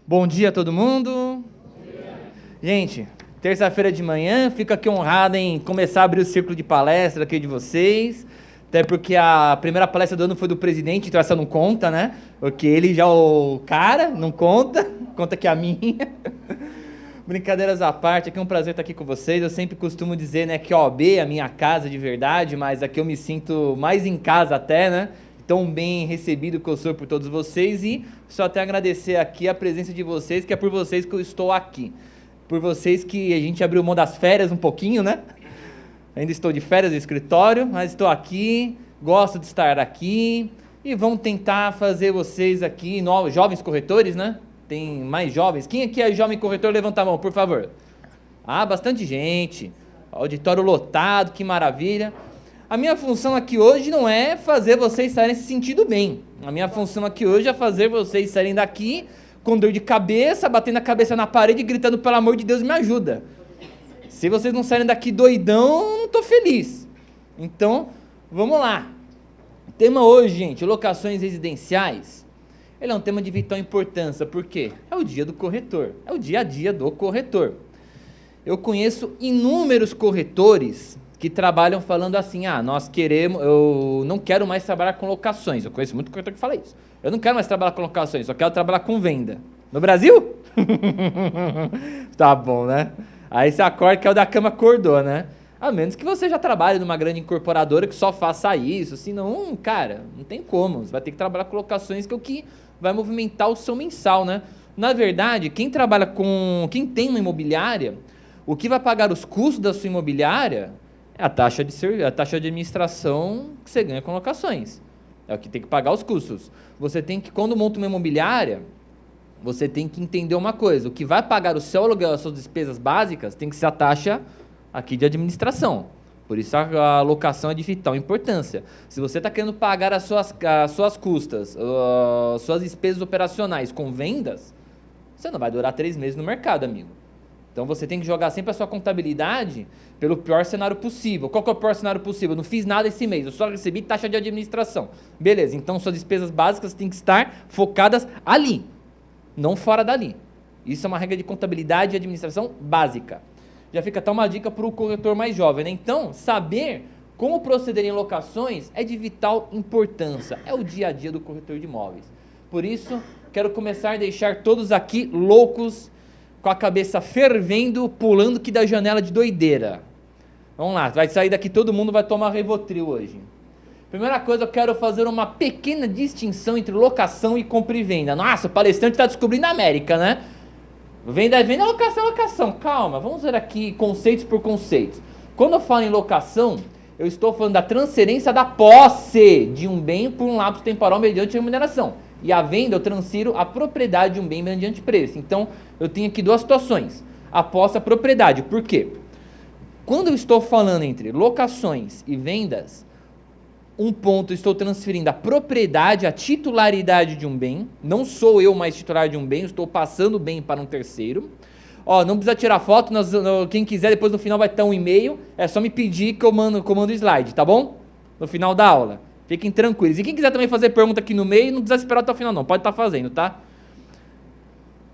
Bom dia a todo mundo. Gente, terça-feira de manhã, fico aqui honrado em começar a abrir o círculo de palestra aqui de vocês, até porque a primeira palestra do ano foi do presidente, então essa não conta, né? Porque ele já é o cara, não conta, conta que é a minha. Brincadeiras à parte, aqui é um prazer estar aqui com vocês. Eu sempre costumo dizer, né, que a OAB é a minha casa de verdade, mas aqui eu me sinto mais em casa até, né? Tão bem recebido que eu sou por todos vocês e só até agradecer aqui a presença de vocês, que é por vocês que eu estou aqui. Por vocês que a gente abriu mão das férias um pouquinho, né? Ainda estou de férias no escritório, mas estou aqui, gosto de estar aqui e vamos tentar fazer vocês aqui, novos, jovens corretores, né? Tem mais jovens. Quem aqui é jovem corretor? Levanta a mão, por favor. Ah, bastante gente. Auditório lotado, que maravilha. A minha função aqui hoje não é fazer vocês saírem se sentindo bem. A minha função aqui hoje é fazer vocês saírem daqui com dor de cabeça, batendo a cabeça na parede e gritando, pelo amor de Deus, me ajuda. Se vocês não saírem daqui doidão, eu não estou feliz. Então, vamos lá. O tema hoje, gente, locações residenciais. Ele é um tema de vital importância, por quê? É o dia do corretor, é o dia a dia do corretor. Eu conheço inúmeros corretores que trabalham falando assim, eu não quero mais trabalhar com locações. Eu conheço muito corretor que fala isso. Eu não quero mais trabalhar com locações, só quero trabalhar com venda. No Brasil? Tá bom, né? Aí você acorda que é o da cama acordou, né? A menos que você já trabalhe numa grande incorporadora que só faça isso, senão, cara, não tem como. Você vai ter que trabalhar com locações, que é o que vai movimentar o seu mensal, né? Na verdade, quem tem uma imobiliária, o que vai pagar os custos da sua imobiliária é a taxa de administração que você ganha com locações. É o que tem que pagar os custos. Você tem que, quando monta uma imobiliária, você tem que entender uma coisa. O que vai pagar o seu aluguel, as suas despesas básicas, tem que ser a taxa aqui de administração. Por isso a locação é de vital importância. Se você está querendo pagar as suas custas, suas despesas operacionais com vendas, você não vai durar 3 meses no mercado, amigo. Então você tem que jogar sempre a sua contabilidade pelo pior cenário possível. Qual que é o pior cenário possível? Eu não fiz nada esse mês, eu só recebi taxa de administração. Beleza, então suas despesas básicas têm que estar focadas ali, não fora dali. Isso é uma regra de contabilidade e administração básica. Já fica até uma dica para o corretor mais jovem, né? Então, saber como proceder em locações é de vital importância. É o dia a dia do corretor de imóveis. Por isso, quero começar a deixar todos aqui loucos, com a cabeça fervendo, pulando que da janela de doideira. Vamos lá, vai sair daqui, todo mundo vai tomar Rivotril hoje. Primeira coisa, eu quero fazer uma pequena distinção entre locação e compra e venda. Nossa, o palestrante está descobrindo a América, né? Venda, locação. Calma, vamos ver aqui conceitos por conceitos. Quando eu falo em locação, eu estou falando da transferência da posse de um bem por um lapso temporal mediante remuneração. E a venda, eu transfiro a propriedade de um bem mediante preço. Então, eu tenho aqui duas situações. A posse e a propriedade. Por quê? Quando eu estou falando entre locações e vendas, um ponto, eu estou transferindo a propriedade, a titularidade de um bem. Não sou eu mais titular de um bem, eu estou passando o bem para um terceiro. Ó, não precisa tirar foto, quem quiser, depois no final vai ter um e-mail. É só me pedir que eu mando o slide, tá bom? No final da aula. Fiquem tranquilos. E quem quiser também fazer pergunta aqui no meio, não precisa esperar até o final não, pode estar fazendo, tá?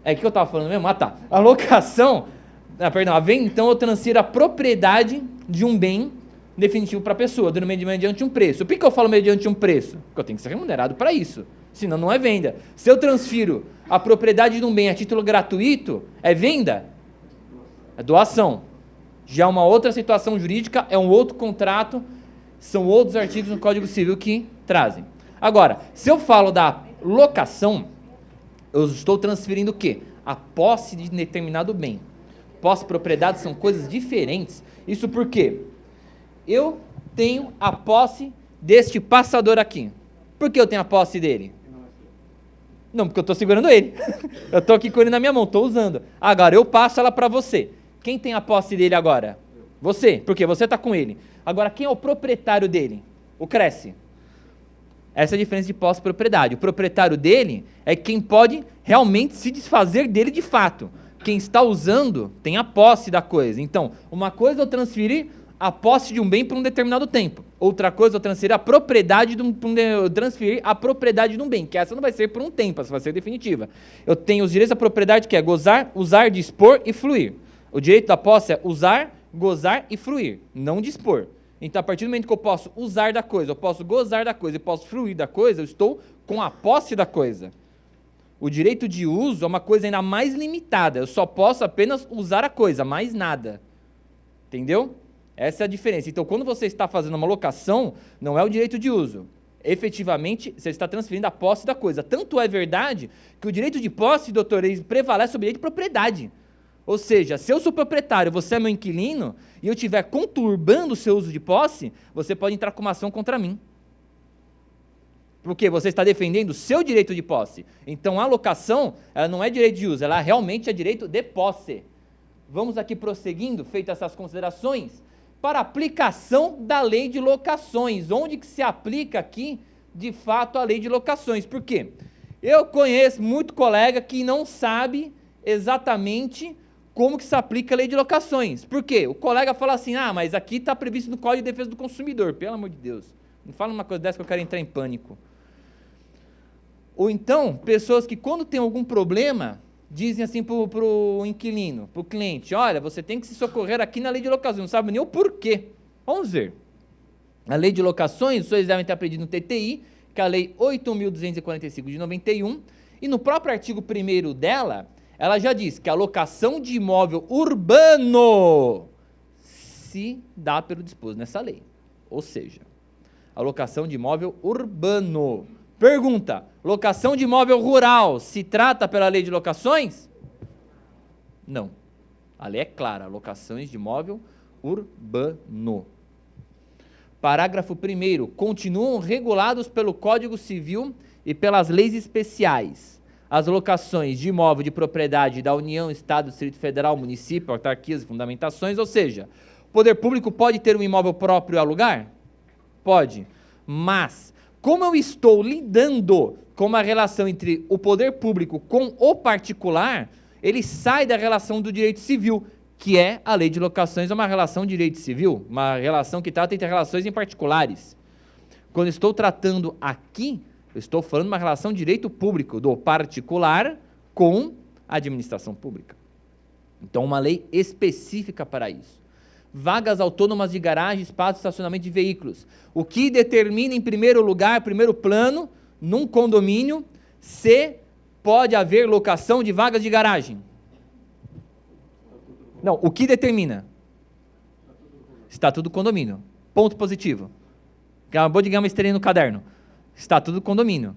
É o que eu estava falando mesmo? Ah, tá. A locação, a venda, então eu transfiro a propriedade de um bem definitivo para a pessoa, mediante um preço. Por que eu falo mediante um preço? Porque eu tenho que ser remunerado para isso, senão não é venda. Se eu transfiro a propriedade de um bem a título gratuito, é venda? É doação. Já uma outra situação jurídica, é um outro contrato, são outros artigos no Código Civil que trazem. Agora, se eu falo da locação, eu estou transferindo o quê? A posse de determinado bem. Posse e propriedade são coisas diferentes. Isso por quê? Eu tenho a posse deste passador aqui. Por que eu tenho a posse dele? Não, porque eu estou segurando ele. Eu estou aqui com ele na minha mão, estou usando. Agora, eu passo ela para você. Quem tem a posse dele agora? Você, porque você está com ele. Agora, quem é o proprietário dele? O Cresce. Essa é a diferença de posse e propriedade. O proprietário dele é quem pode realmente se desfazer dele de fato. Quem está usando tem a posse da coisa. Então, uma coisa é eu transferir a posse de um bem por um determinado tempo. Outra coisa, eu transferir a propriedade de um bem, que essa não vai ser por um tempo, essa vai ser definitiva. Eu tenho os direitos da propriedade, que é gozar, usar, dispor e fruir. O direito da posse é usar, gozar e fruir, não dispor. Então, a partir do momento que eu posso usar da coisa, eu posso gozar da coisa e posso fruir da coisa, eu estou com a posse da coisa. O direito de uso é uma coisa ainda mais limitada. Eu só posso apenas usar a coisa, mais nada. Entendeu? Essa é a diferença. Então, quando você está fazendo uma locação, não é o direito de uso. Efetivamente, você está transferindo a posse da coisa. Tanto é verdade que o direito de posse, doutor, ele prevalece sobre o direito de propriedade. Ou seja, se eu sou proprietário, você é meu inquilino, e eu estiver conturbando o seu uso de posse, você pode entrar com uma ação contra mim. Porque você está defendendo o seu direito de posse. Então, a locação, ela não é direito de uso, ela realmente é direito de posse. Vamos aqui prosseguindo, feitas essas considerações, para a aplicação da lei de locações. Onde que se aplica aqui, de fato, a lei de locações? Por quê? Eu conheço muito colega que não sabe exatamente como que se aplica a lei de locações. Por quê? O colega fala assim, mas aqui está previsto no Código de Defesa do Consumidor. Pelo amor de Deus, não fala uma coisa dessa que eu quero entrar em pânico. Ou então, pessoas que quando tem algum problema, dizem assim para o inquilino, para o cliente, olha, você tem que se socorrer aqui na lei de locações, não sabe nem o porquê. Vamos ver. A lei de locações, vocês devem ter aprendido no TTI, que é a lei 8.245 de 91, e no próprio artigo 1º dela, ela já diz que a locação de imóvel urbano se dá pelo disposto nessa lei. Ou seja, a locação de imóvel urbano. Pergunta, locação de imóvel rural se trata pela lei de locações? Não. A lei é clara, locações de imóvel urbano. Parágrafo 1º, continuam regulados pelo Código Civil e pelas leis especiais as locações de imóvel de propriedade da União, Estado, Distrito Federal, município, autarquias e fundamentações, ou seja, o poder público pode ter um imóvel próprio e alugar? Pode, mas como eu estou lidando com uma relação entre o poder público com o particular, ele sai da relação do direito civil, que é a lei de locações, é uma relação de direito civil, uma relação que trata entre relações em particulares. Quando estou tratando aqui, eu estou falando de uma relação de direito público, do particular com a administração pública. Então, uma lei específica para isso. Vagas autônomas de garagem, espaço de estacionamento de veículos. O que determina, em primeiro lugar, primeiro plano, num condomínio, se pode haver locação de vagas de garagem? Não, o que determina? Estatuto do condomínio. Ponto positivo. Acabou de ganhar uma estrelinha no caderno. Estatuto do condomínio.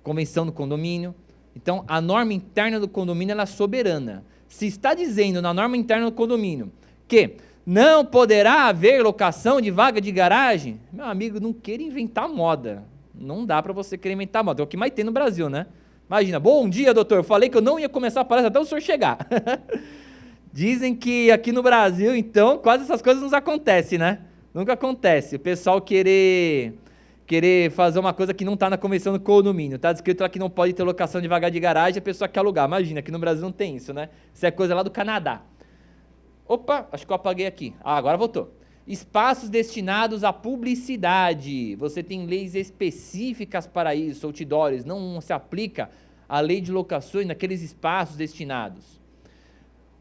Convenção do condomínio. Então, a norma interna do condomínio ela é soberana. Se está dizendo na norma interna do condomínio que não poderá haver locação de vaga de garagem, meu amigo, não queira inventar moda. Não dá para você querer inventar moda. É o que mais tem no Brasil, né? Imagina, bom dia, doutor. Eu falei que eu não ia começar a palestra até o senhor chegar. Dizem que aqui no Brasil, então, quase essas coisas não acontecem, né? Nunca acontece. O pessoal querer fazer uma coisa que não está na convenção do condomínio. Está descrito lá que não pode ter locação de vaga de garagem, a pessoa quer alugar. Imagina, aqui no Brasil não tem isso, né? Isso é coisa lá do Canadá. Opa, acho que eu apaguei aqui. Agora voltou. Espaços destinados à publicidade. Você tem leis específicas para isso, outdoors. Não se aplica a lei de locações naqueles espaços destinados.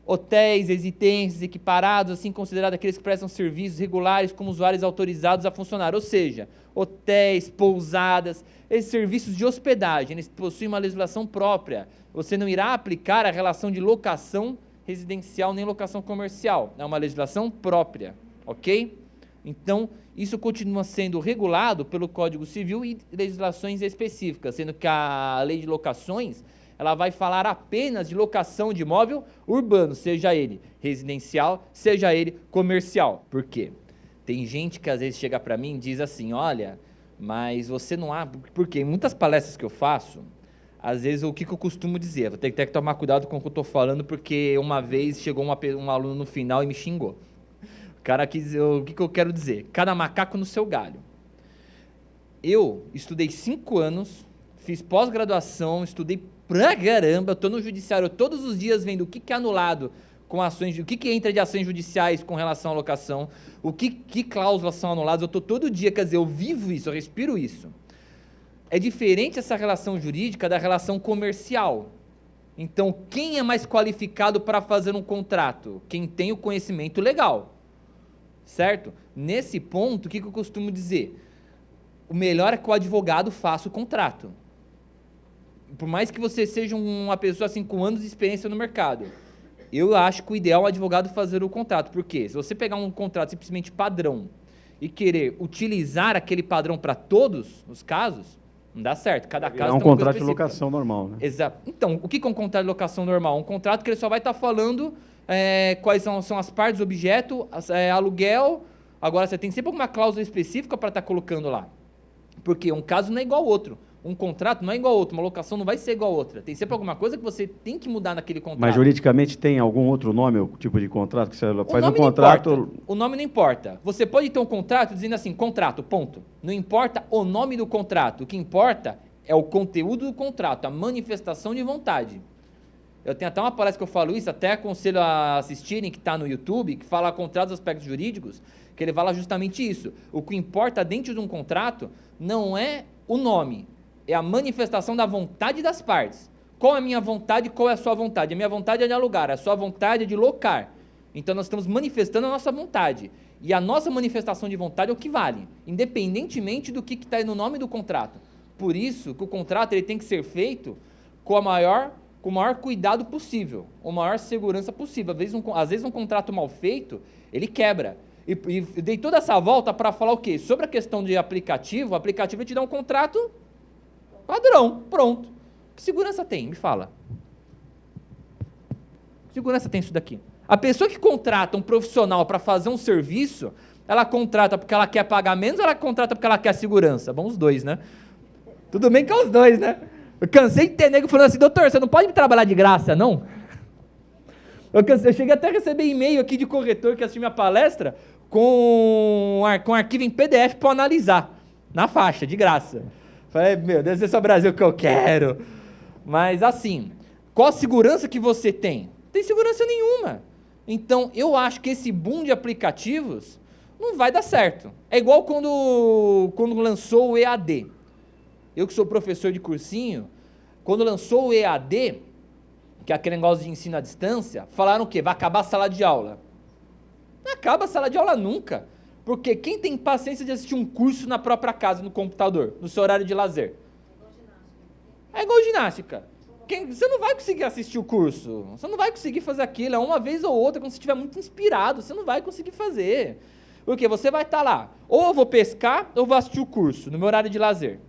Hotéis, residências, equiparados, assim considerados aqueles que prestam serviços regulares como usuários autorizados a funcionar. Ou seja, hotéis, pousadas, esses serviços de hospedagem, eles possuem uma legislação própria. Você não irá aplicar a relação de locação residencial nem locação comercial. É uma legislação própria, ok? Então, isso continua sendo regulado pelo Código Civil e legislações específicas, sendo que a lei de locações, ela vai falar apenas de locação de imóvel urbano, seja ele residencial, seja ele comercial. Por quê? Tem gente que às vezes chega para mim e diz assim, olha, mas você não há... Porque em muitas palestras que eu faço, às vezes o que eu costumo dizer? Vou ter que tomar cuidado com o que eu estou falando, porque uma vez chegou um aluno no final e me xingou. O cara quis... O que eu quero dizer? Cada macaco no seu galho. Eu estudei 5 anos, fiz pós-graduação, estudei pra caramba, estou no judiciário todos os dias vendo o que é anulado com ações, o que entra de ações judiciais com relação à locação, que cláusulas são anuladas, eu estou todo dia, quer dizer, eu vivo isso, eu respiro isso. É diferente essa relação jurídica da relação comercial. Então, quem é mais qualificado para fazer um contrato? Quem tem o conhecimento legal, certo? Nesse ponto, o que eu costumo dizer? O melhor é que o advogado faça o contrato. Por mais que você seja uma pessoa assim, com anos de experiência no mercado, eu acho que o ideal é o advogado fazer o contrato. Por quê? Se você pegar um contrato simplesmente padrão e querer utilizar aquele padrão para todos os casos, não dá certo. Cada caso é um contrato de locação normal, né? Exato. Então, o que é um contrato de locação normal? Um contrato que ele só vai estar falando quais são as partes do objeto, aluguel. Agora, você tem sempre alguma cláusula específica para estar colocando lá. Porque um caso não é igual ao outro. Um contrato não é igual ao outro, uma locação não vai ser igual a outra. Tem sempre alguma coisa que você tem que mudar naquele contrato. Mas juridicamente tem algum outro nome, o tipo de contrato que você faz um contrato? O nome não importa. Você pode ter um contrato dizendo assim, contrato, ponto. Não importa o nome do contrato. O que importa é o conteúdo do contrato, a manifestação de vontade. Eu tenho até uma palestra que eu falo isso, até aconselho a assistirem, que está no YouTube, que fala contratos dos aspectos jurídicos, que ele fala justamente isso. O que importa dentro de um contrato não é o nome, é a manifestação da vontade das partes. Qual é a minha vontade e qual é a sua vontade? A minha vontade é de alugar, a sua vontade é de locar. Então nós estamos manifestando a nossa vontade. E a nossa manifestação de vontade é o que vale, independentemente do que está aí no nome do contrato. Por isso que o contrato ele tem que ser feito com o maior cuidado possível, com a maior segurança possível. Às vezes um contrato mal feito, ele quebra. E dei toda essa volta para falar o quê? Sobre a questão de aplicativo, o aplicativo vai te dar um contrato padrão, pronto. Que segurança tem? Me fala. Que segurança tem isso daqui? A pessoa que contrata um profissional para fazer um serviço, ela contrata porque ela quer pagar menos ou ela contrata porque ela quer segurança? Bom, os dois, né? Tudo bem que é os dois, né? Eu cansei de ter nego falando assim, doutor, você não pode me trabalhar de graça, não? Eu cheguei até a receber e-mail aqui de corretor que assistiu minha palestra com arquivo em PDF para analisar, na faixa, de graça. Falei, meu Deus, esse é o Brasil que eu quero. Mas assim, qual a segurança que você tem? Não tem segurança nenhuma. Então, eu acho que esse boom de aplicativos não vai dar certo. É igual quando lançou o EAD. Eu que sou professor de cursinho, quando lançou o EAD, que é aquele negócio de ensino à distância, falaram o quê? Vai acabar a sala de aula. Não acaba a sala de aula nunca. Porque quem tem paciência de assistir um curso na própria casa, no computador, no seu horário de lazer? É igual ginástica. Você não vai conseguir assistir o curso, você não vai conseguir fazer aquilo, é uma vez ou outra, quando você estiver muito inspirado, você não vai conseguir fazer. Porque você vai estar lá, ou eu vou pescar, ou vou assistir o curso, no meu horário de lazer.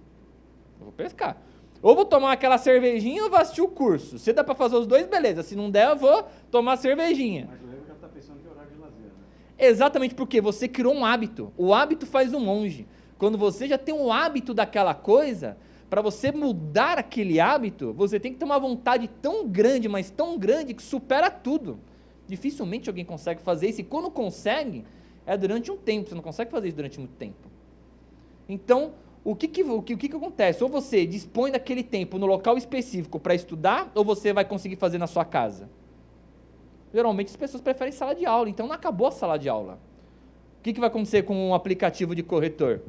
Eu vou pescar. Ou vou tomar aquela cervejinha, ou vou assistir o curso. Se dá para fazer os dois, beleza. Se não der, eu vou tomar cervejinha. Mas o Lego já está pensando que é horário de lazer, né? Exatamente porque você criou um hábito. O hábito faz um monge. Quando você já tem um hábito daquela coisa, para você mudar aquele hábito, você tem que ter uma vontade tão grande, mas tão grande, que supera tudo. Dificilmente alguém consegue fazer isso, e quando consegue, é durante um tempo, você não consegue fazer isso durante muito tempo. Então, o que acontece? Ou você dispõe daquele tempo no local específico para estudar, ou você vai conseguir fazer na sua casa? Geralmente as pessoas preferem sala de aula, então não acabou a sala de aula. O que vai acontecer com um aplicativo de corretor?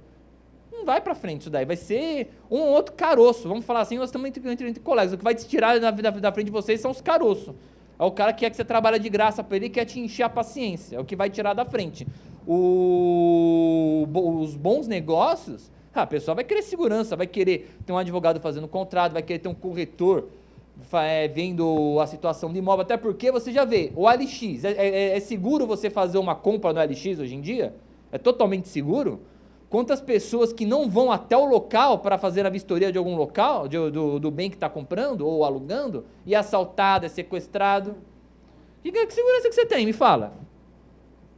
Não vai para frente isso daí, vai ser um ou outro caroço. Vamos falar assim, nós estamos entre colegas, o que vai te tirar da frente de vocês são os caroços. É o cara que quer que você trabalhe de graça para ele e quer te encher a paciência, é o que vai tirar da frente. Os bons negócios, a pessoa vai querer segurança, vai querer ter um advogado fazendo contrato, vai querer ter um corretor vendo a situação do imóvel, até porque você já vê, o OLX, é seguro você fazer uma compra no OLX hoje em dia? É totalmente seguro? Quantas pessoas que não vão até o local para fazer a vistoria de algum local, do bem que está comprando ou alugando, e é assaltado, é sequestrado? Que segurança que você tem? Me fala.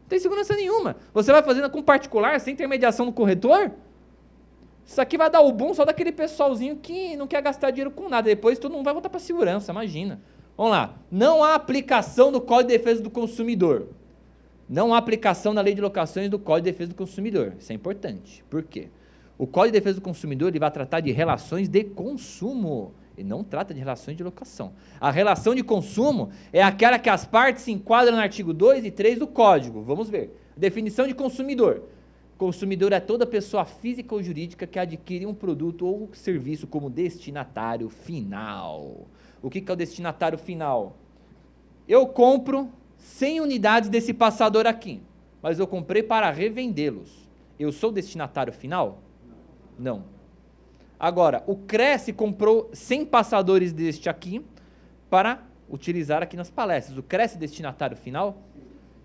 Não tem segurança nenhuma. Você vai fazendo com particular, sem intermediação do corretor? Isso aqui vai dar o boom só daquele pessoalzinho que não quer gastar dinheiro com nada. Depois todo mundo vai voltar para a segurança, imagina. Vamos lá. Não há aplicação do Código de Defesa do Consumidor. Não há aplicação na Lei de Locações do Código de Defesa do Consumidor. Isso é importante. Por quê? O Código de Defesa do Consumidor ele vai tratar de relações de consumo. Ele não trata de relações de locação. A relação de consumo é aquela que as partes se enquadram no artigo 2 e 3 do Código. Vamos ver. Definição de consumidor. Consumidor é toda pessoa física ou jurídica que adquire um produto ou serviço como destinatário final. O que é o destinatário final? Eu compro 100 unidades desse passador aqui, mas eu comprei para revendê-los. Eu sou o destinatário final? Não. Agora, o Cresce comprou 100 passadores deste aqui para utilizar aqui nas palestras. O Cresce é destinatário final?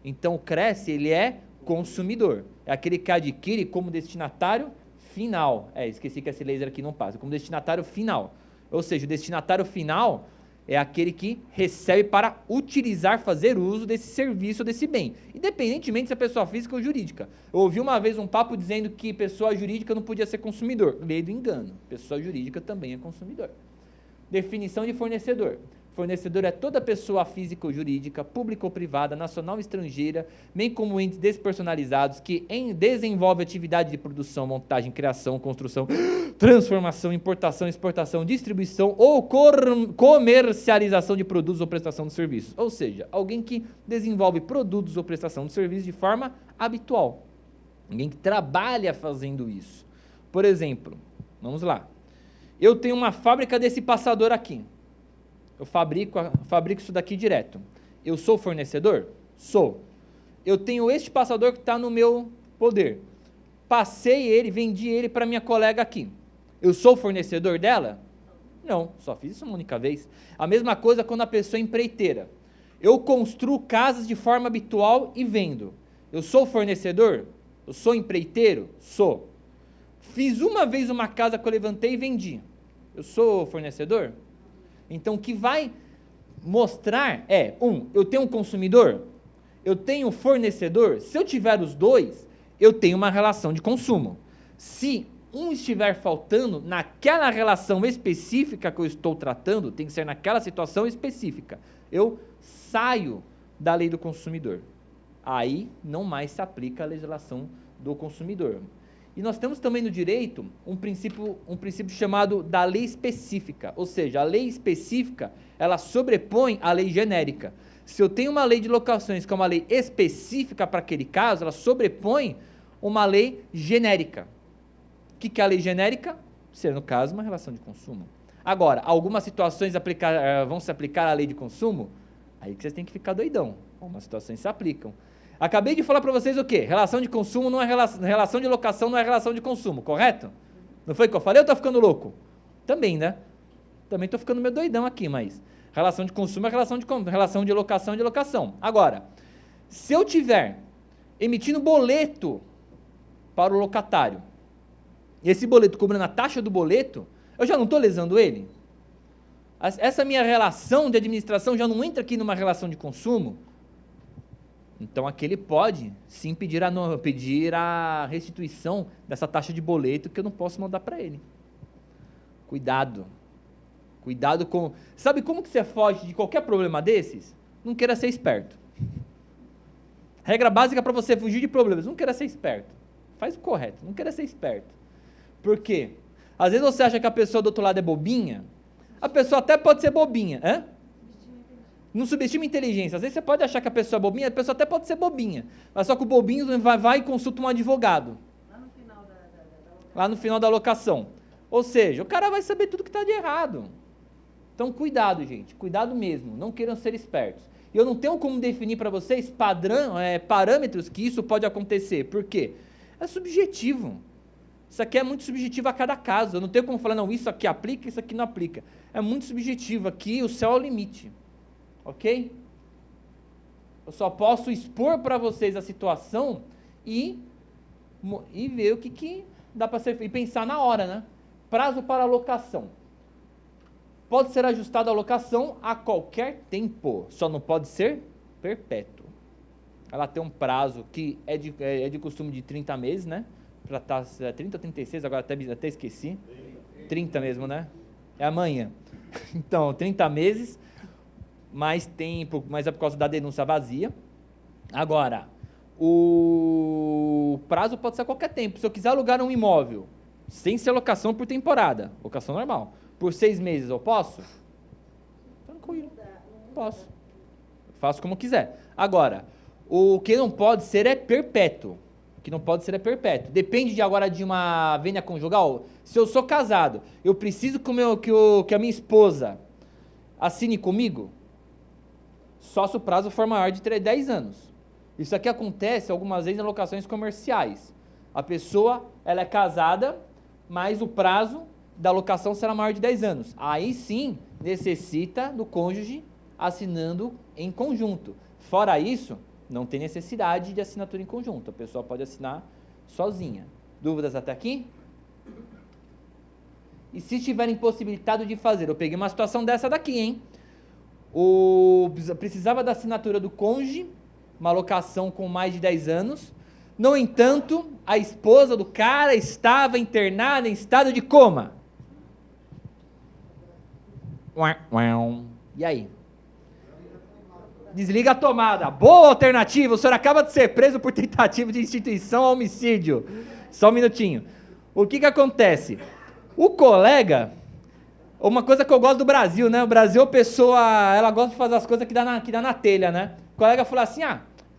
Então, o Cresce, ele é consumidor. É aquele que adquire como destinatário final. Esqueci que esse laser aqui não passa. Como destinatário final. Ou seja, o destinatário final é aquele que recebe para utilizar, fazer uso desse serviço, desse bem. Independentemente se é pessoa física ou jurídica. Eu ouvi uma vez um papo dizendo que pessoa jurídica não podia ser consumidor. Lei do engano. Pessoa jurídica também é consumidor. Definição de fornecedor. Fornecedor é toda pessoa física ou jurídica, pública ou privada, nacional ou estrangeira, bem como entes despersonalizados que desenvolve atividade de produção, montagem, criação, construção, transformação, importação, exportação, distribuição ou comercialização de produtos ou prestação de serviços. Ou seja, alguém que desenvolve produtos ou prestação de serviços de forma habitual. Alguém que trabalha fazendo isso. Por exemplo, vamos lá. Eu tenho uma fábrica desse passador aqui. Eu fabrico isso daqui direto. Eu sou fornecedor? Sou. Eu tenho este passador que está no meu poder. Passei ele, vendi ele para minha colega aqui. Eu sou fornecedor dela? Não, só fiz isso uma única vez. A mesma coisa quando a pessoa é empreiteira. Eu construo casas de forma habitual e vendo. Eu sou fornecedor? Eu sou empreiteiro? Sou. Fiz uma vez uma casa que eu levantei e vendi. Eu sou fornecedor? Então, o que vai mostrar é, eu tenho um consumidor, eu tenho um fornecedor. Se eu tiver os dois, eu tenho uma relação de consumo. Se um estiver faltando, naquela relação específica que eu estou tratando, tem que ser naquela situação específica, eu saio da lei do consumidor. Aí, não mais se aplica a legislação do consumidor. E nós temos também no direito um princípio chamado da lei específica, ou seja, a lei específica, ela sobrepõe a lei genérica. Se eu tenho uma lei de locações que é uma lei específica para aquele caso, ela sobrepõe uma lei genérica. O que é a lei genérica? Ser, no caso, uma relação de consumo. Agora, algumas situações vão se aplicar à lei de consumo, aí que vocês têm que ficar doidão. Algumas situações se aplicam. Acabei de falar para vocês o quê? Relação de consumo não é relação de locação, não é relação de consumo, correto? Não foi o que eu falei ou estou ficando louco? Também, né? Também estou ficando meio doidão aqui, mas relação de consumo é relação de locação de locação. Agora, se eu tiver emitindo boleto para o locatário, e esse boleto cobrando a taxa do boleto, eu já não estou lesando ele? Essa minha relação de administração já não entra aqui numa relação de consumo? Então, aquele pode, sim, pedir a restituição dessa taxa de boleto que eu não posso mandar para ele. Cuidado. Cuidado com... Sabe como que você foge de qualquer problema desses? Não queira ser esperto. Regra básica para você fugir de problemas, não queira ser esperto. Faz o correto, não queira ser esperto. Por quê? Às vezes você acha que a pessoa do outro lado é bobinha, a pessoa até pode ser bobinha, Não subestima a inteligência. Às vezes você pode achar que a pessoa é bobinha, a pessoa até pode ser bobinha. Mas só que o bobinho vai e consulta um advogado. Lá no final da locação. Ou seja, o cara vai saber tudo que está de errado. Então, cuidado, gente. Cuidado mesmo. Não queiram ser espertos. E eu não tenho como definir para vocês parâmetros que isso pode acontecer. Por quê? É subjetivo. Isso aqui é muito subjetivo a cada caso. Eu não tenho como falar, não, isso aqui aplica, isso aqui não aplica. É muito subjetivo. Aqui o céu é o limite. Ok? Eu só posso expor para vocês a situação e ver o que dá para ser feito. E pensar na hora, né? Prazo para alocação. Pode ser ajustada a alocação a qualquer tempo. Só não pode ser perpétuo. Ela tem um prazo que é de costume de 30 meses, né? 30 ou 36, agora até esqueci. 30 mesmo, né? É amanhã. Então, 30 meses... mais tempo, mas é por causa da denúncia vazia. Agora, o prazo pode ser a qualquer tempo. Se eu quiser alugar um imóvel, sem ser locação por temporada, locação normal, por 6 meses, eu posso? Tranquilo, posso. Faço como quiser. Agora, o que não pode ser é perpétuo. O que não pode ser é perpétuo. Depende agora de uma vênia conjugal. Se eu sou casado, eu preciso que a minha esposa assine comigo? Só se o prazo for maior de 10 anos. Isso aqui acontece algumas vezes em locações comerciais. A pessoa, ela é casada, mas o prazo da locação será maior de 10 anos. Aí sim, necessita do cônjuge assinando em conjunto. Fora isso, não tem necessidade de assinatura em conjunto. A pessoa pode assinar sozinha. Dúvidas até aqui? E se estiver impossibilitado de fazer? Eu peguei uma situação dessa daqui, hein? Precisava da assinatura do cônjuge, uma locação com mais de 10 anos. No entanto, a esposa do cara estava internada em estado de coma. E aí? Desliga a tomada. Boa alternativa. O senhor acaba de ser preso por tentativa de instituição a homicídio. Só um minutinho. O que acontece? O colega... Uma coisa que eu gosto do Brasil, né? O Brasil, a pessoa, ela gosta de fazer as coisas que dá na telha, né? O colega falou assim,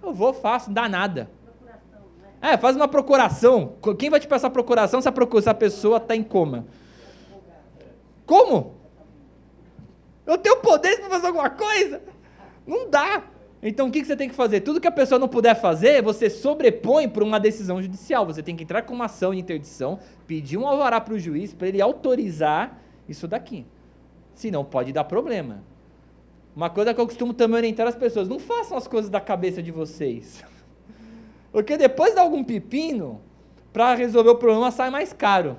eu vou, faço, não dá nada. Né? Faz uma procuração. Quem vai te passar a procuração se a pessoa está em coma? Como? Eu tenho poder para fazer alguma coisa? Não dá. Então, o que você tem que fazer? Tudo que a pessoa não puder fazer, você sobrepõe por uma decisão judicial. Você tem que entrar com uma ação de interdição, pedir um alvará para o juiz, para ele autorizar isso daqui. Senão pode dar problema. Uma coisa que eu costumo também orientar as pessoas, não façam as coisas da cabeça de vocês. Porque depois de algum pepino, para resolver o problema sai mais caro.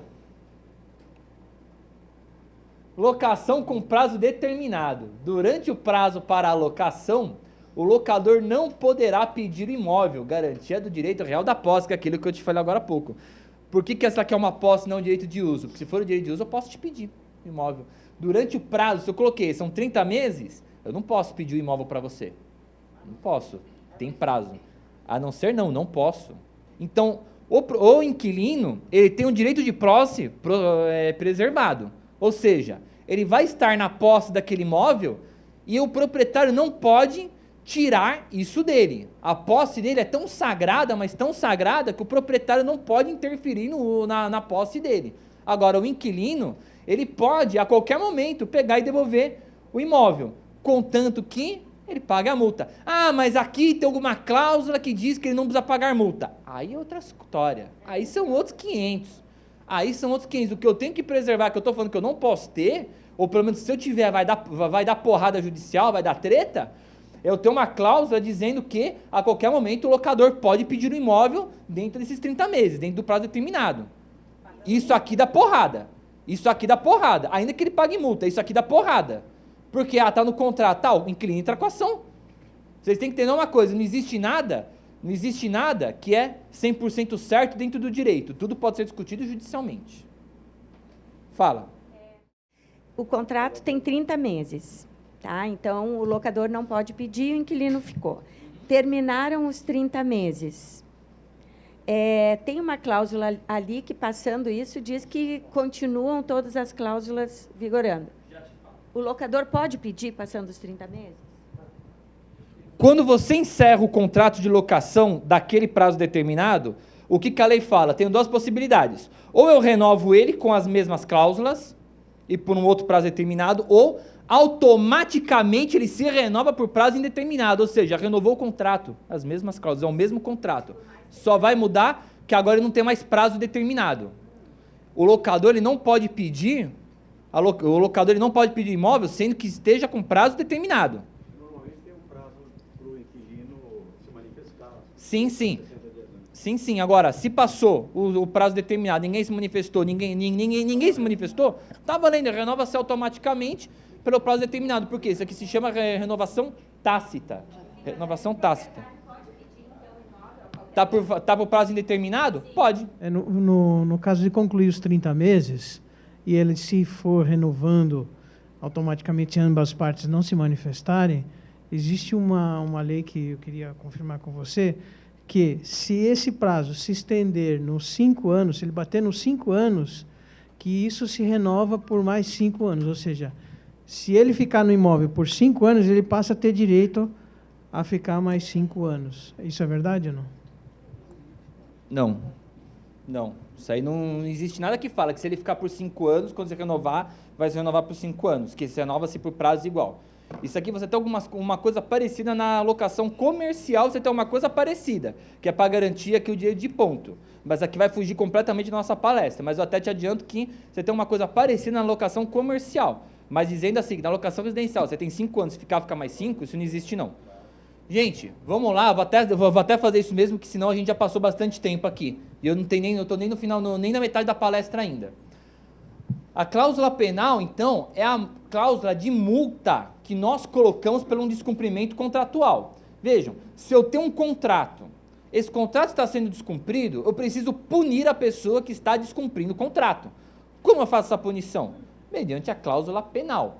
Locação com prazo determinado. Durante o prazo para a locação, o locador não poderá pedir o imóvel, garantia do direito real da posse, que é aquilo que eu te falei agora há pouco. Por que essa aqui é uma posse, não um direito de uso? Porque se for o direito de uso, eu posso te pedir o imóvel. Durante o prazo, se eu coloquei, são 30 meses, eu não posso pedir o imóvel para você. Não posso. Tem prazo. A não ser não posso. Então, o inquilino, ele tem um direito de posse preservado. Ou seja, ele vai estar na posse daquele imóvel e o proprietário não pode tirar isso dele. A posse dele é tão sagrada, mas tão sagrada, que o proprietário não pode interferir na posse dele. Agora, o inquilino, ele pode, a qualquer momento, pegar e devolver o imóvel, contanto que ele pague a multa. Mas aqui tem alguma cláusula que diz que ele não precisa pagar multa. Aí é outra história. Aí são outros 500. O que eu tenho que preservar, que eu estou falando que eu não posso ter, ou pelo menos se eu tiver vai dar porrada judicial, vai dar treta, eu tenho uma cláusula dizendo que a qualquer momento o locador pode pedir o imóvel dentro desses 30 meses, dentro do prazo determinado. Isso aqui dá porrada. Ainda que ele pague multa, isso aqui dá porrada. Porque, tá no contrato, o inquilino entra com a ação. Vocês têm que entender uma coisa, não existe nada que é 100% certo dentro do direito. Tudo pode ser discutido judicialmente. Fala. O contrato tem 30 meses, tá? Então, o locador não pode pedir, o inquilino ficou. Terminaram os 30 meses. Tem uma cláusula ali que, passando isso, diz que continuam todas as cláusulas vigorando. O locador pode pedir, passando os 30 meses? Quando você encerra o contrato de locação daquele prazo determinado, o que a lei fala? Tenho duas possibilidades. Ou eu renovo ele com as mesmas cláusulas e por um outro prazo determinado, ou automaticamente ele se renova por prazo indeterminado, ou seja, renovou o contrato, as mesmas cláusulas, é o mesmo contrato. Só vai mudar que agora ele não tem mais prazo determinado. O locador ele não pode pedir, imóvel sendo que esteja com prazo determinado. Normalmente tem um prazo para o inquilino se manifestar. Sim. Agora, se passou o prazo determinado, ninguém se manifestou, ninguém se manifestou, tá valendo, renova-se automaticamente pelo prazo determinado. Por quê? Isso aqui se chama renovação tácita. Tá por prazo indeterminado? Pode. No caso de concluir os 30 meses, e ele se for renovando automaticamente ambas as partes não se manifestarem, existe uma lei que eu queria confirmar com você, que se esse prazo se estender nos 5 anos, se ele bater nos 5 anos, que isso se renova por mais 5 anos. Ou seja, se ele ficar no imóvel por 5 anos, ele passa a ter direito a ficar mais 5 anos. Isso é verdade ou não? Não. Não. Isso aí não existe nada que fala que se ele ficar por 5 anos, quando você renovar, vai se renovar por 5 anos, que se renova-se por prazo igual. Isso aqui você tem uma coisa parecida na locação comercial, você tem uma coisa parecida, que é para garantir aqui o direito de ponto. Mas aqui vai fugir completamente da nossa palestra, mas eu até te adianto que você tem uma coisa parecida na locação comercial, mas dizendo assim, na locação residencial, você tem 5 anos, se fica mais 5, isso não existe não. Gente, vamos lá, vou até fazer isso mesmo, que senão a gente já passou bastante tempo aqui, e eu não estou nem no final, nem na metade da palestra ainda. A cláusula penal, então, é a cláusula de multa que nós colocamos pelo um descumprimento contratual. Vejam, se eu tenho um contrato, esse contrato está sendo descumprido, eu preciso punir a pessoa que está descumprindo o contrato. Como eu faço essa punição? Mediante a cláusula penal.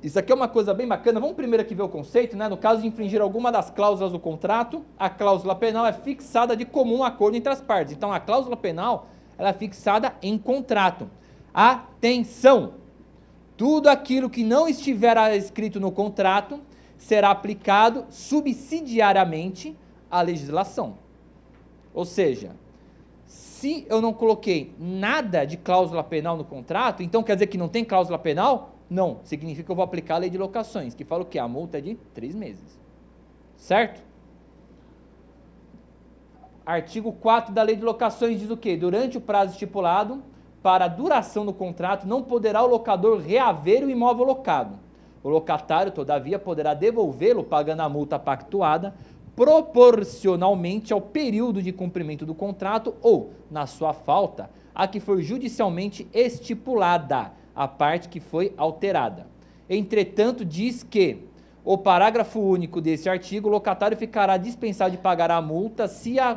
Isso aqui é uma coisa bem bacana. Vamos primeiro aqui ver o conceito, né? No caso de infringir alguma das cláusulas do contrato, a cláusula penal é fixada de comum acordo entre as partes. Então, a cláusula penal, ela é fixada em contrato. Atenção! Tudo aquilo que não estiver escrito no contrato será aplicado subsidiariamente à legislação. Ou seja, se eu não coloquei nada de cláusula penal no contrato, então quer dizer que não tem cláusula penal? Não, significa que eu vou aplicar a lei de locações, que fala o quê? A multa é de 3 meses. Certo? Artigo 4 da lei de locações diz o quê? Durante o prazo estipulado, para a duração do contrato, não poderá o locador reaver o imóvel locado. O locatário, todavia, poderá devolvê-lo pagando a multa pactuada proporcionalmente ao período de cumprimento do contrato ou, na sua falta, a que for judicialmente estipulada, a parte que foi alterada. Entretanto, diz que o parágrafo único desse artigo, o locatário ficará dispensado de pagar a multa se a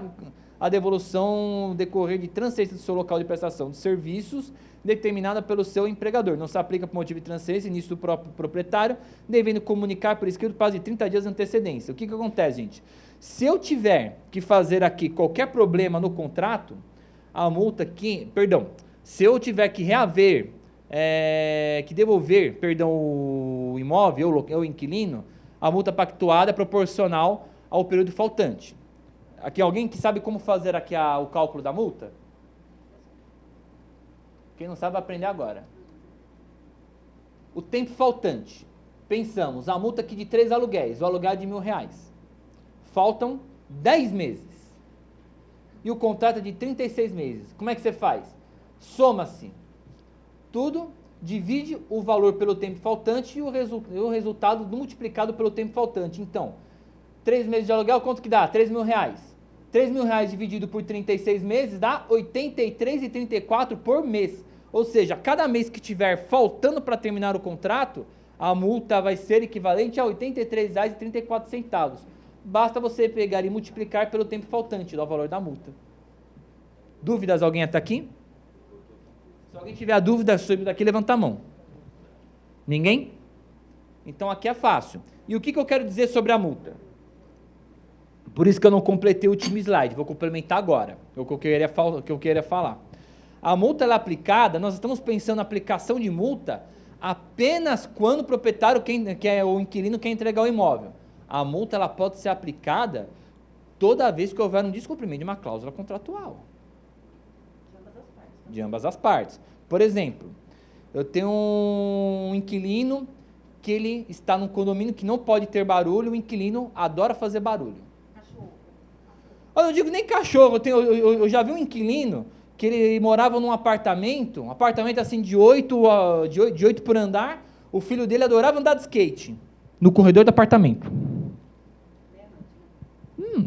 devolução decorrer de transferência do seu local de prestação de serviços determinada pelo seu empregador. Não se aplica por motivo de transferência, início do próprio proprietário, devendo comunicar por escrito prazo de 30 dias de antecedência. O que acontece, gente? Se eu tiver que fazer aqui qualquer problema no contrato, a multa se eu tiver que reaver, que devolver, o imóvel ou o inquilino, a multa pactuada é proporcional ao período faltante. Aqui alguém que sabe como fazer aqui o cálculo da multa? Quem não sabe vai aprender agora. O tempo faltante. Pensamos, a multa aqui de 3 aluguéis, o aluguel é de R$1.000. Faltam 10 meses. E o contrato é de 36 meses. Como é que você faz? Soma-se tudo, divide o valor pelo tempo faltante e o resultado multiplicado pelo tempo faltante. Então, 3 meses de aluguel, quanto que dá? R$3.000. R$3.000 dividido por 36 meses dá R$ 83,34 por mês. Ou seja, cada mês que tiver faltando para terminar o contrato, a multa vai ser equivalente a R$ 83,34. Basta você pegar e multiplicar pelo tempo faltante, dá o valor da multa. Dúvidas? Alguém até aqui? Se alguém tiver a dúvida sobre daqui, levanta a mão. Ninguém? Então aqui é fácil. E o que eu quero dizer sobre a multa? Por isso que eu não completei o último slide, vou complementar agora, o que eu queria falar. A multa ela é aplicada, nós estamos pensando na aplicação de multa apenas quando o proprietário, o inquilino, quer entregar o imóvel. A multa ela pode ser aplicada toda vez que houver um descumprimento de uma cláusula contratual. De ambas as partes. Por exemplo, eu tenho um inquilino que ele está num condomínio que não pode ter barulho, o inquilino adora fazer barulho. Eu não digo nem cachorro, eu já vi um inquilino que ele morava num apartamento assim de 8 por andar, o filho dele adorava andar de skate no corredor do apartamento.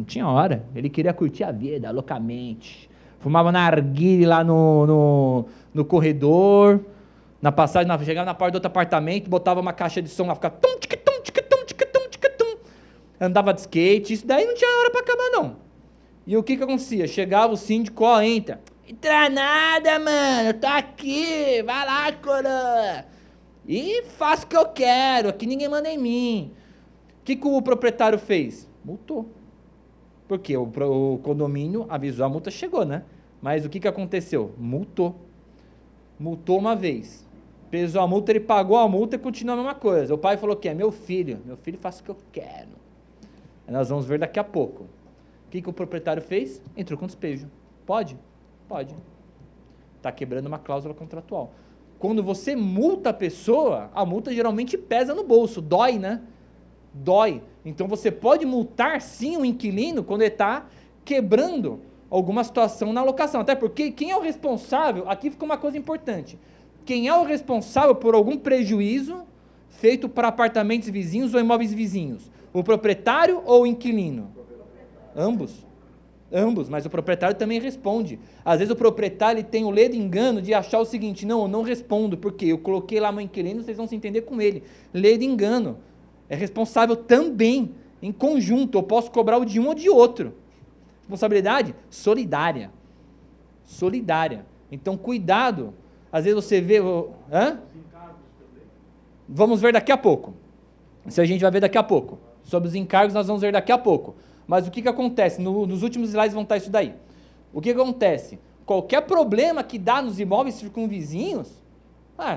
Tinha hora, ele queria curtir a vida loucamente, fumava narguilé lá no corredor, na passagem, chegava na porta do outro apartamento, botava uma caixa de som lá, ficava tum, tic, tum, tic, tum, tic, tum, tic, tum, andava de skate, isso daí não tinha hora para acabar não. E o que acontecia? Chegava o síndico, entra. Entra nada, mano, eu tô aqui, vai lá, coroa. E faço o que eu quero, aqui ninguém manda em mim. O que o proprietário fez? Multou. Porque o condomínio avisou, a multa chegou, né? Mas o que aconteceu? Multou. multou uma vez, pesou a multa, ele pagou a multa e continua a mesma coisa. O pai falou que é meu filho faz o que eu quero. Nós vamos ver daqui a pouco. O que o proprietário fez? Entrou com despejo. Pode? Pode. Está quebrando uma cláusula contratual. Quando você multa a pessoa, a multa geralmente pesa no bolso, dói, né? Dói. Então você pode multar sim o inquilino quando ele está quebrando alguma situação na locação. Até porque quem é o responsável, aqui fica uma coisa importante, quem é o responsável por algum prejuízo feito para apartamentos vizinhos ou imóveis vizinhos? O proprietário ou o inquilino? Ambos. Ambos, mas o proprietário também responde. Às vezes o proprietário ele tem o ledo engano de achar o seguinte, não, eu não respondo, porque eu coloquei lá meu inquilino, vocês vão se entender com ele. Ledo engano. É responsável também, em conjunto, eu posso cobrar o de um ou de outro. Responsabilidade solidária. Solidária. Então, cuidado. Às vezes você vê... Vamos ver daqui a pouco. Isso a gente vai ver daqui a pouco. Sobre os encargos nós vamos ver daqui a pouco. Mas o que acontece? Nos últimos slides vão estar isso daí. O que acontece? Qualquer problema que dá nos imóveis circunvizinhos,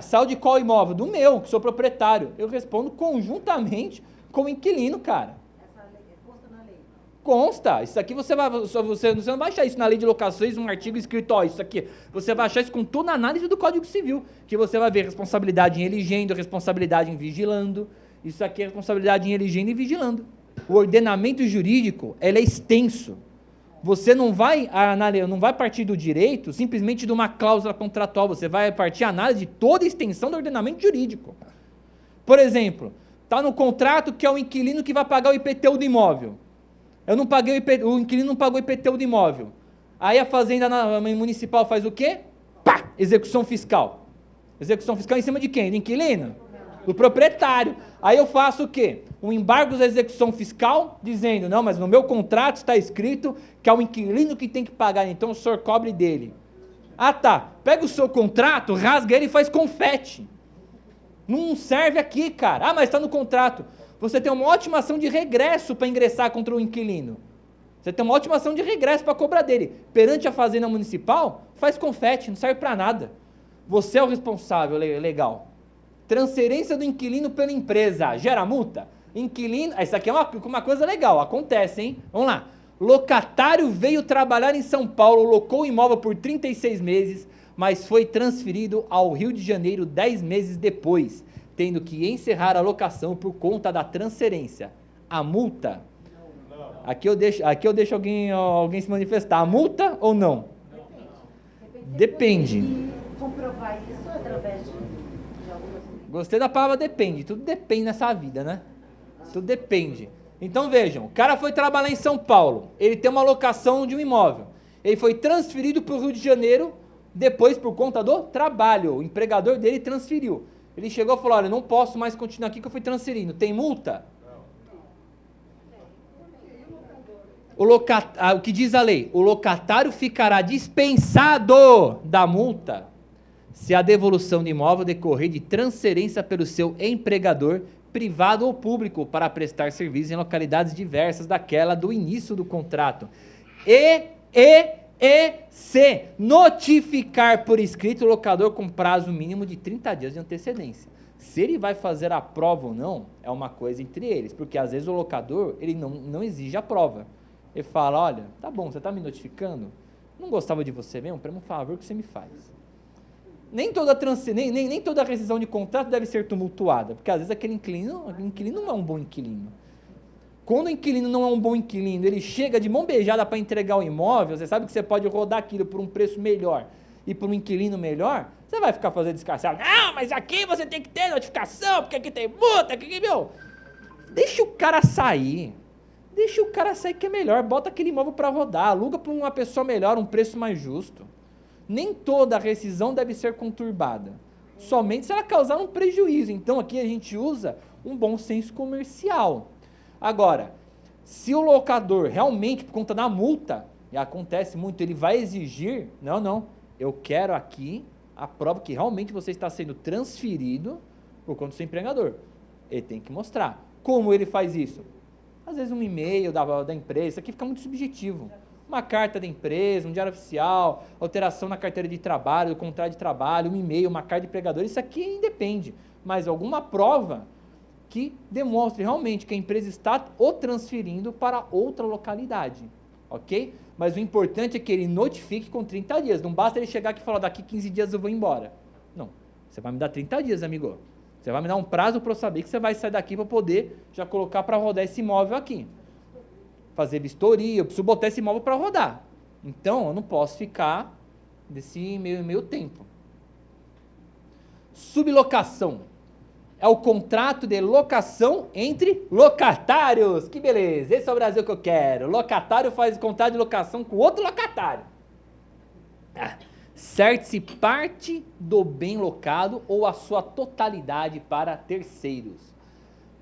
saiu de qual imóvel? Do meu, que sou proprietário. Eu respondo conjuntamente com o inquilino, cara. Essa lei consta na lei? Consta. Isso aqui você não vai achar isso na lei de locações, um artigo escrito, isso aqui. Você vai achar isso com toda a análise do Código Civil, que você vai ver responsabilidade em eligendo, responsabilidade em vigilando. Isso aqui é responsabilidade em eligendo e vigilando. O ordenamento jurídico, ele é extenso. Você não vai partir do direito simplesmente de uma cláusula contratual, você vai partir a análise de toda a extensão do ordenamento jurídico. Por exemplo, está no contrato que é o inquilino que vai pagar o IPTU do imóvel. O inquilino não pagou o IPTU do imóvel. Aí a fazenda municipal faz o quê? Pá! Execução fiscal. Execução fiscal em cima de quem? Do inquilino? Do proprietário. Aí eu faço o quê? Um embargo da execução fiscal, dizendo, não, mas no meu contrato está escrito que é o inquilino que tem que pagar, então o senhor cobre dele. Ah, tá. Pega o seu contrato, rasga ele e faz confete. Não serve aqui, cara. Ah, mas está no contrato. Você tem uma ótima ação de regresso para ingressar contra o inquilino. Você tem uma ótima ação de regresso para cobrar dele. Perante a fazenda municipal, faz confete, não serve para nada. Você é o responsável legal. Transferência do inquilino pela empresa, gera multa? Inquilino, isso aqui é uma coisa legal, acontece, hein? Vamos lá. Locatário veio trabalhar em São Paulo, locou o imóvel por 36 meses, mas foi transferido ao Rio de Janeiro 10 meses depois, tendo que encerrar a locação por conta da transferência. A multa? Aqui eu deixo alguém se manifestar. A multa ou não? Depende. Comprovar isso através de Gostei da palavra depende. Tudo depende nessa vida, né? Tudo depende. Então vejam, o cara foi trabalhar em São Paulo, ele tem uma locação de um imóvel, ele foi transferido para o Rio de Janeiro, depois por conta do trabalho, o empregador dele transferiu. Ele chegou e falou, olha, não posso mais continuar aqui que eu fui transferido. Tem multa? O que diz a lei? O locatário ficará dispensado da multa se a devolução do imóvel decorrer de transferência pelo seu empregador, privado ou público, para prestar serviço em localidades diversas daquela do início do contrato. Se notificar por escrito o locador com prazo mínimo de 30 dias de antecedência. Se ele vai fazer a prova ou não, é uma coisa entre eles, porque às vezes o locador, ele não exige a prova. Ele fala, olha, tá bom, você está me notificando? Não gostava de você mesmo? Para um favor que você me faz. Nem toda rescisão de contrato deve ser tumultuada, porque às vezes aquele inquilino não é um bom inquilino. Quando o inquilino não é um bom inquilino, ele chega de mão beijada para entregar o imóvel, você sabe que você pode rodar aquilo por um preço melhor e por um inquilino melhor, você vai ficar fazendo descarçado. Não, mas aqui você tem que ter notificação, porque aqui tem multa, meu. Deixa o cara sair que é melhor, bota aquele imóvel para rodar, aluga para uma pessoa melhor, um preço mais justo. Nem toda rescisão deve ser conturbada, somente se ela causar um prejuízo. Então aqui a gente usa um bom senso comercial. Agora, se o locador realmente, por conta da multa, e acontece muito, ele vai exigir, não, eu quero aqui a prova que realmente você está sendo transferido por conta do seu empregador. Ele tem que mostrar. Como ele faz isso? Às vezes um e-mail da empresa, isso aqui fica muito subjetivo. Uma carta da empresa, um diário oficial, alteração na carteira de trabalho, contrato de trabalho, um e-mail, uma carta de empregador, isso aqui independe. Mas alguma prova que demonstre realmente que a empresa está o transferindo para outra localidade, ok? Mas o importante é que ele notifique com 30 dias. Não basta ele chegar aqui e falar, daqui 15 dias eu vou embora. Não, você vai me dar 30 dias, amigo. Você vai me dar um prazo para eu saber que você vai sair daqui para poder já colocar para rodar esse imóvel aqui. Fazer vistoria, eu preciso botar esse imóvel para rodar. Então, eu não posso ficar desse meio tempo. Sublocação. É o contrato de locação entre locatários. Que beleza, esse é o Brasil que eu quero. Locatário faz contrato de locação com outro locatário. Certe-se parte do bem locado ou a sua totalidade para terceiros.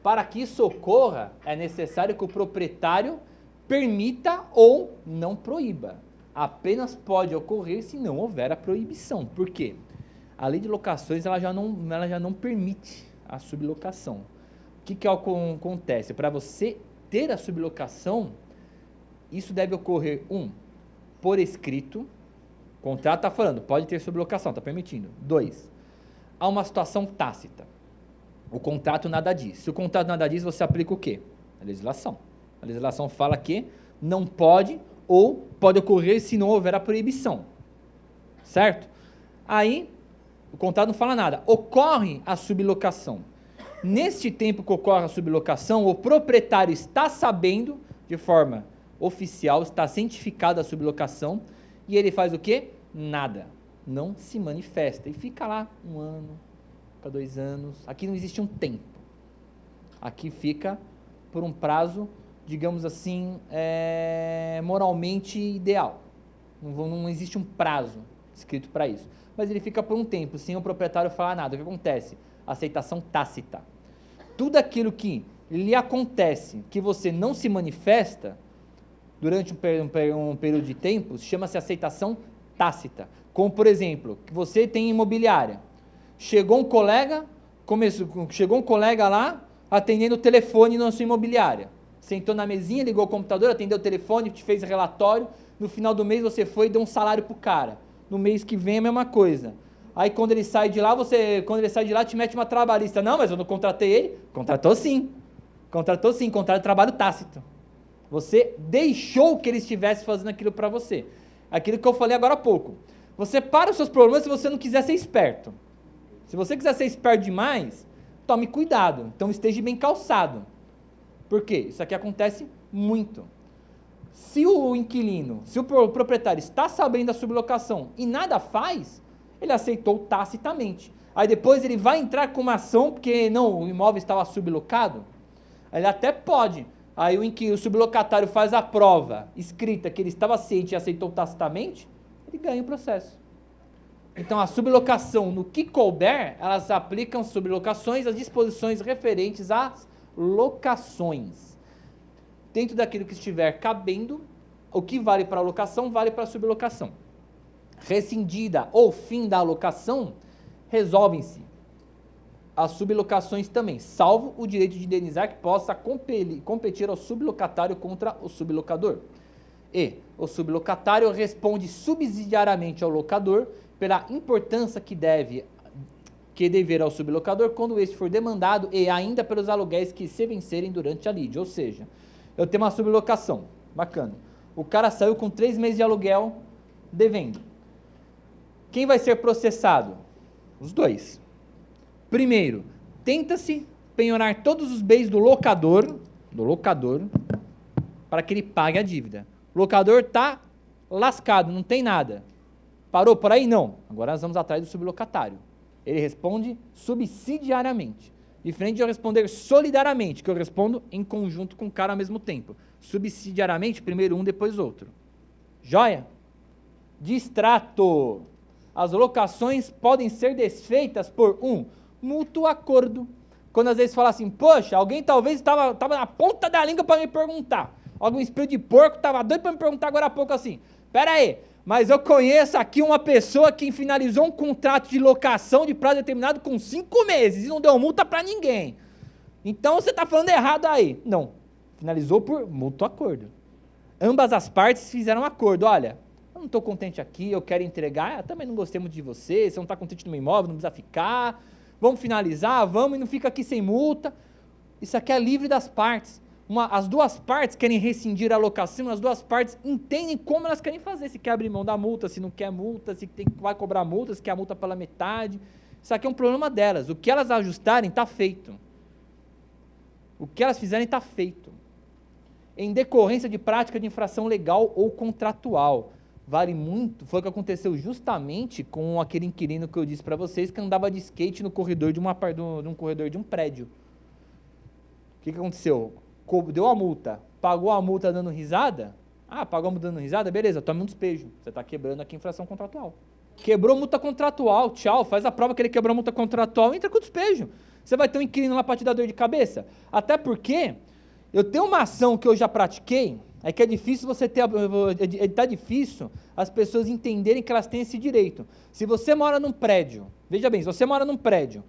Para que isso ocorra, é necessário que o proprietário permita ou não proíba. Apenas pode ocorrer se não houver a proibição. Por quê? A lei de locações ela já não permite a sublocação. O que acontece? Para você ter a sublocação, isso deve ocorrer, por escrito. O contrato está falando, pode ter sublocação, está permitindo. 2, há uma situação tácita. O contrato nada diz. Se o contrato nada diz, você aplica o quê? A legislação. A legislação fala que não pode ou pode ocorrer se não houver a proibição. Certo? Aí, o contrato não fala nada. Ocorre a sublocação. Neste tempo que ocorre a sublocação, o proprietário está sabendo, de forma oficial, está cientificado a sublocação, e ele faz o quê? Nada. Não se manifesta. E fica lá 1 ano, para 2 anos. Aqui não existe um tempo. Aqui fica por um prazo, digamos assim, moralmente ideal. Não existe um prazo escrito para isso. Mas ele fica por um tempo, sem o proprietário falar nada. O que acontece? Aceitação tácita. Tudo aquilo que lhe acontece, que você não se manifesta, durante um período de tempo, chama-se aceitação tácita. Como, por exemplo, que você tem imobiliária. Chegou um colega lá, atendendo o telefone na sua imobiliária. Sentou na mesinha, ligou o computador, atendeu o telefone, te fez relatório, no final do mês você foi e deu um salário pro cara. No mês que vem é a mesma coisa. Aí quando ele sai de lá, te mete uma trabalhista. Não, mas eu não contratei ele. Contratou sim, contrato de trabalho tácito. Você deixou que ele estivesse fazendo aquilo para você. Aquilo que eu falei agora há pouco. Você para os seus problemas se você não quiser ser esperto. Se você quiser ser esperto demais, tome cuidado. Então esteja bem calçado. Por quê? Isso aqui acontece muito. Se o proprietário está sabendo da sublocação e nada faz, ele aceitou tacitamente. Aí depois ele vai entrar com uma ação porque o imóvel estava sublocado. Ele até pode. Aí o sublocatário faz a prova escrita que ele estava ciente e aceitou tacitamente, ele ganha o processo. Então a sublocação, no que couber, elas aplicam sublocações às disposições referentes às locações. Dentro daquilo que estiver cabendo, o que vale para a locação, vale para a sublocação. Rescindida ou fim da alocação, resolvem-se as sublocações também, salvo o direito de indenizar que possa competir ao sublocatário contra o sublocador. E o sublocatário responde subsidiariamente ao locador pela importância que dever ao sublocador quando este for demandado e ainda pelos aluguéis que se vencerem durante a lide. Ou seja, eu tenho uma sublocação, bacana. O cara saiu com 3 meses de aluguel devendo. Quem vai ser processado? Os dois. Primeiro, tenta-se penhorar todos os bens do locador, para que ele pague a dívida. O locador está lascado, não tem nada. Parou por aí? Não. Agora nós vamos atrás do sublocatário. Ele responde subsidiariamente. Diferente de eu responder solidariamente, que eu respondo em conjunto com o cara ao mesmo tempo. Subsidiariamente, primeiro um, depois outro. Joia? Distrato. As locações podem ser desfeitas por mútuo acordo. Quando às vezes fala assim, poxa, alguém talvez estava na ponta da língua para me perguntar. Algum espírito de porco estava doido para me perguntar agora há pouco assim, pera aí, mas eu conheço aqui uma pessoa que finalizou um contrato de locação de prazo determinado com 5 meses e não deu multa para ninguém. Então você está falando errado aí. Não, finalizou por mútuo acordo. Ambas as partes fizeram um acordo. Olha, eu não estou contente aqui, eu quero entregar, eu também não gostei muito de você, você não está contente no meu imóvel, não precisa ficar, vamos finalizar, vamos e não fica aqui sem multa. Isso aqui é livre das partes. As duas partes querem rescindir a locação, as duas partes entendem como elas querem fazer, se quer abrir mão da multa, se não quer multa, se vai cobrar multa, se quer a multa pela metade. Isso aqui é um problema delas. O que elas ajustarem está feito. O que elas fizerem está feito. Em decorrência de prática de infração legal ou contratual. Vale muito, foi o que aconteceu justamente com aquele inquilino que eu disse para vocês, que andava de skate no corredor de um corredor de um prédio. O que aconteceu? Deu a multa, pagou a multa dando risada? Ah, pagou a multa dando risada? Beleza, tome um despejo. Você está quebrando aqui a infração contratual. Quebrou multa contratual, tchau, faz a prova que ele quebrou a multa contratual, entra com o despejo. Você vai ter um inquilino lá para te dar dor de cabeça? Até porque eu tenho uma ação que eu já pratiquei, é que é difícil você ter, tá difícil as pessoas entenderem que elas têm esse direito. Se você mora num prédio, veja bem, se você mora num prédio,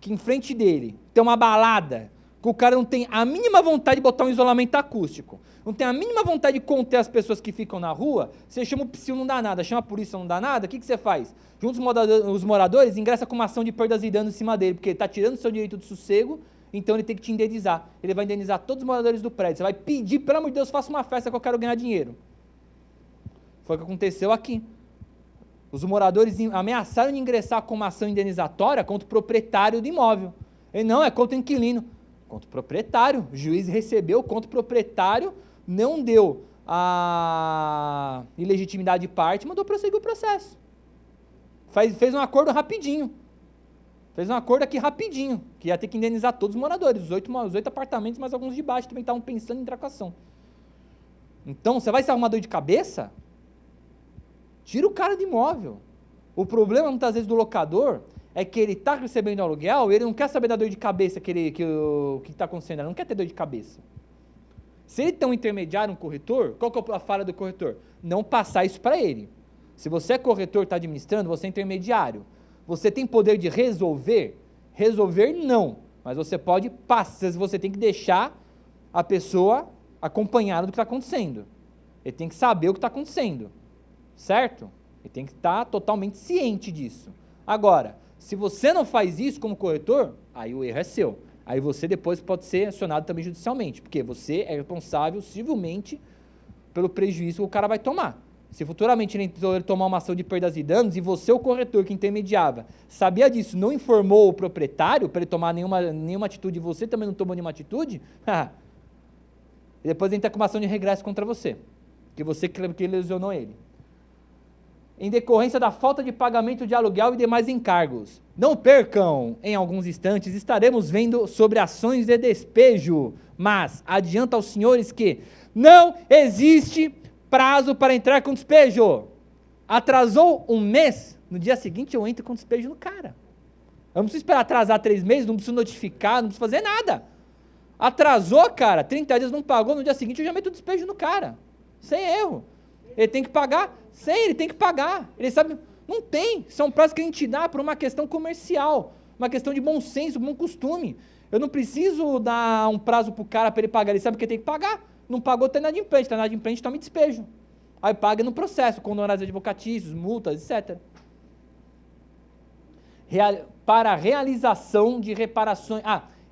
que em frente dele tem uma balada, que o cara não tem a mínima vontade de botar um isolamento acústico, não tem a mínima vontade de conter as pessoas que ficam na rua, você chama o psil, não dá nada, chama a polícia, não dá nada, o que você faz? Juntos os moradores, ingressa com uma ação de perdas e danos em cima dele, porque ele está tirando o seu direito de sossego, então ele tem que te indenizar. Ele vai indenizar todos os moradores do prédio. Você vai pedir, pelo amor de Deus, faça uma festa que eu quero ganhar dinheiro. Foi o que aconteceu aqui. Os moradores ameaçaram de ingressar com uma ação indenizatória contra o proprietário do imóvel. Ele não, é contra o inquilino. Contra o proprietário. O juiz recebeu contra o proprietário, não deu a ilegitimidade de parte, mandou prosseguir o processo. Fez um acordo rapidinho. Fez um acordo aqui rapidinho, que ia ter que indenizar todos os moradores, os 8 apartamentos, mas alguns de baixo também estavam pensando em entrar com ação. Então, você vai se arrumar dor de cabeça? Tira o cara do imóvel. O problema, muitas vezes, do locador é que ele está recebendo aluguel, ele não quer saber da dor de cabeça que está acontecendo, ele não quer ter dor de cabeça. Se ele tem um intermediário, um corretor, qual que é a falha do corretor? Não passar isso para ele. Se você é corretor e está administrando, você é intermediário. Você tem poder de resolver? Resolver não, mas você pode passar, você tem que deixar a pessoa acompanhada do que está acontecendo. Ele tem que saber o que está acontecendo, certo? Ele tem que estar totalmente ciente disso. Agora, se você não faz isso como corretor, aí o erro é seu. Aí você depois pode ser acionado também judicialmente, porque você é responsável civilmente pelo prejuízo que o cara vai tomar. Se futuramente ele tomar uma ação de perdas e danos e você, o corretor que intermediava, sabia disso, não informou o proprietário para ele tomar nenhuma atitude e você também não tomou nenhuma atitude, e depois entra com uma ação de regresso contra você, que você que lesionou ele. Em decorrência da falta de pagamento de aluguel e demais encargos. Não percam, em alguns instantes estaremos vendo sobre ações de despejo, mas adianta aos senhores que não existe prazo para entrar com despejo. Atrasou um mês, no dia seguinte eu entro com despejo no cara. Eu não preciso esperar atrasar 3 meses, não preciso notificar, não preciso fazer nada. Atrasou, cara, 30 dias não pagou, no dia seguinte eu já meto o despejo no cara. Sem erro. Ele tem que pagar? Sim, ele tem que pagar. Ele sabe, não tem. São prazos que a gente dá por uma questão comercial, uma questão de bom senso, bom costume. Eu não preciso dar um prazo pro cara para ele pagar, ele sabe que ele tem que pagar. Não pagou, tá inadimplente, toma despejo. Aí paga no processo, com honorários advocatícios, multas, etc. Para a realização de reparações...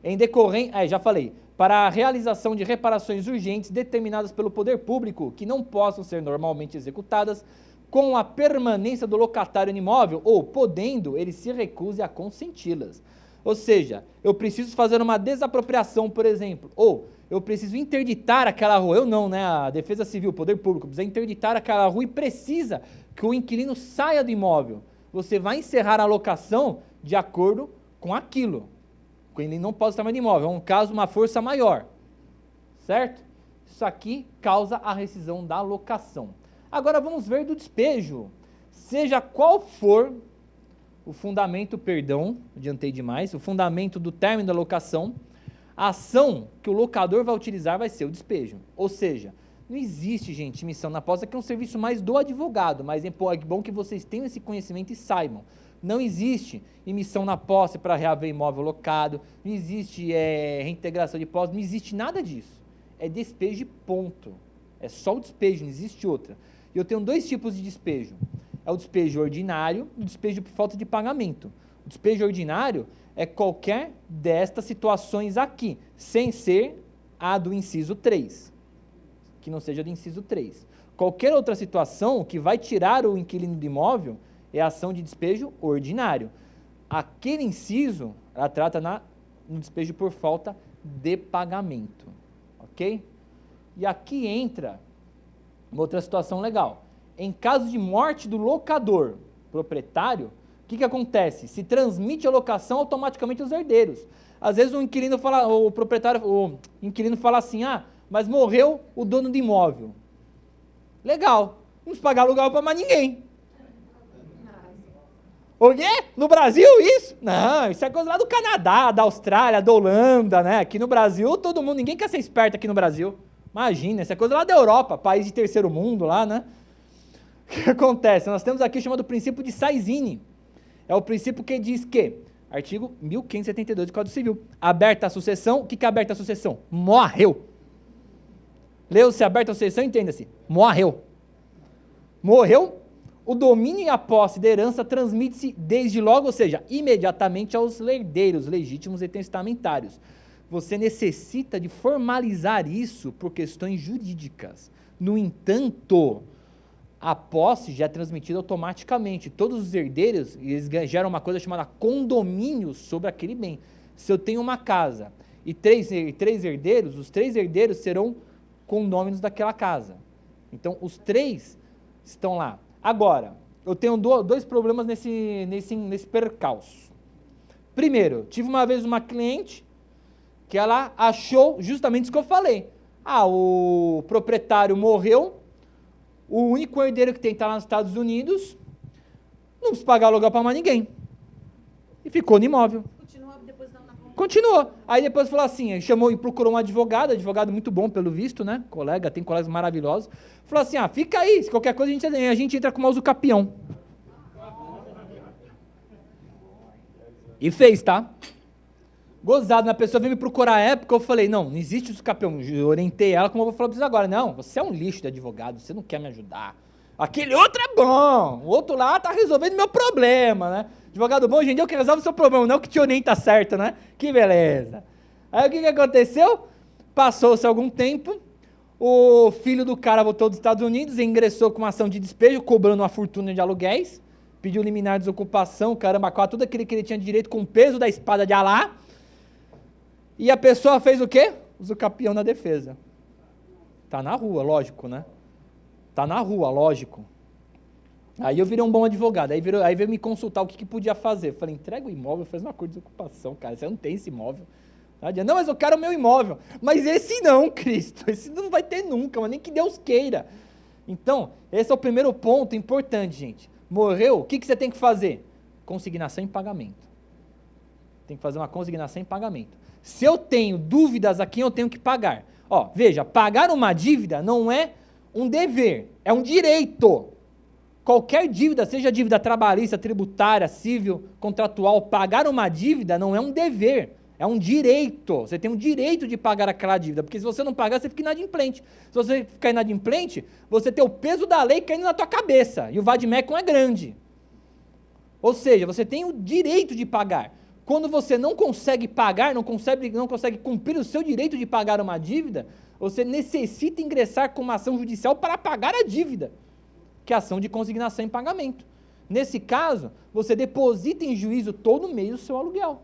em decorrência... já falei. Para a realização de reparações urgentes determinadas pelo poder público, que não possam ser normalmente executadas, com a permanência do locatário no imóvel, ou, podendo, ele se recuse a consenti-las. Ou seja, eu preciso fazer uma desapropriação, por exemplo, ou eu preciso interditar aquela rua, eu não, né, a Defesa Civil, o Poder Público, precisa interditar aquela rua e precisa que o inquilino saia do imóvel. Você vai encerrar a locação de acordo com aquilo. Ele não pode estar mais no imóvel, é um caso, uma força maior, certo? Isso aqui causa a rescisão da locação. Agora vamos ver do despejo. Seja qual for o fundamento, adiantei demais, o fundamento do término da locação, a ação que o locador vai utilizar vai ser o despejo. Ou seja, não existe, gente, missão na posse, que é um serviço mais do advogado, mas é bom que vocês tenham esse conhecimento e saibam. Não existe emissão na posse para reaver imóvel locado, não existe reintegração de posse, não existe nada disso. É despejo, ponto. É só o despejo, não existe outra. E eu tenho 2 tipos de despejo. É o despejo ordinário e o despejo por falta de pagamento. O despejo ordinário é qualquer destas situações aqui, sem ser a do inciso 3. Que não seja do inciso 3. Qualquer outra situação que vai tirar o inquilino do imóvel é a ação de despejo ordinário. Aquele inciso, ela trata no despejo por falta de pagamento. Ok? E aqui entra uma outra situação legal. Em caso de morte do locador, proprietário, o que acontece? Se transmite a locação automaticamente aos herdeiros. Às vezes o inquilino fala assim, mas morreu o dono do imóvel. Legal, não precisa pagar aluguel para mais ninguém. O quê? No Brasil isso? Não, isso é coisa lá do Canadá, da Austrália, da Holanda, né? Aqui no Brasil, ninguém quer ser esperto aqui no Brasil. Imagina, isso é coisa lá da Europa, país de terceiro mundo lá, né? O que acontece? Nós temos aqui o chamado princípio de Saizini. É o princípio que diz que, artigo 1572 do Código Civil, aberta a sucessão, o que é aberta a sucessão? Morreu. Leu-se aberta a sucessão, entenda-se, morreu. Morreu, o domínio e a posse da herança transmite-se desde logo, ou seja, imediatamente aos herdeiros legítimos e testamentários. Você necessita de formalizar isso por questões jurídicas. No entanto, a posse já é transmitida automaticamente. Todos os herdeiros, eles geram uma coisa chamada condomínio sobre aquele bem. Se eu tenho uma casa e três herdeiros, os 3 herdeiros serão condôminos daquela casa. Então, os 3 estão lá. Agora, eu tenho 2 problemas nesse percalço. Primeiro, tive uma vez uma cliente que ela achou justamente isso que eu falei. O proprietário morreu, o único herdeiro que tem que estar lá nos Estados Unidos, não precisa pagar aluguel para mais ninguém. E ficou no imóvel. Continuou. Aí depois falou assim, chamou e procurou um advogado muito bom pelo visto, né? Tem colegas maravilhosos. Falou assim, fica aí, se qualquer coisa a gente entra com uma usucapião. E fez, tá? Gozado, a pessoa veio me procurar à época, eu falei, não existe usucapião. Eu orientei ela, como eu vou falar pra vocês agora. Não, você é um lixo de advogado, você não quer me ajudar. Aquele outro é bom, o outro lá tá resolvendo meu problema, né? Advogado bom, hoje em dia é o que resolve o seu problema, não é o que te orienta certo, né? Que beleza. Aí o que aconteceu? Passou-se algum tempo, o filho do cara voltou dos Estados Unidos, ingressou com uma ação de despejo, cobrando uma fortuna de aluguéis, pediu liminar de desocupação, caramba, tudo aquilo que ele tinha de direito com o peso da espada de Alá, e a pessoa fez o quê? Usucapião na defesa. Tá na rua, lógico, né? Tá na rua, lógico. Aí eu virei um bom advogado, aí veio me consultar o que podia fazer. Eu falei, entrega o imóvel, faz uma acordo de desocupação, cara, você não tem esse imóvel. Não, mas eu quero o meu imóvel. Mas esse não, Cristo, esse não vai ter nunca, mas nem que Deus queira. Então, esse é o primeiro ponto importante, gente. Morreu, o que você tem que fazer? Consignação em pagamento. Tem que fazer uma consignação em pagamento. Se eu tenho dúvidas a quem eu tenho que pagar. Veja, pagar uma dívida não é um dever, é um direito. Qualquer dívida, seja dívida trabalhista, tributária, civil, contratual, pagar uma dívida não é um dever, é um direito. Você tem um direito de pagar aquela dívida, porque se você não pagar, você fica inadimplente. Se você ficar inadimplente, você tem o peso da lei caindo na tua cabeça, e o vademecum é grande. Ou seja, você tem o direito de pagar. Quando você não consegue pagar, não consegue cumprir o seu direito de pagar uma dívida, você necessita ingressar com uma ação judicial para pagar a dívida, que é a ação de consignação em pagamento. Nesse caso, você deposita em juízo todo mês o seu aluguel.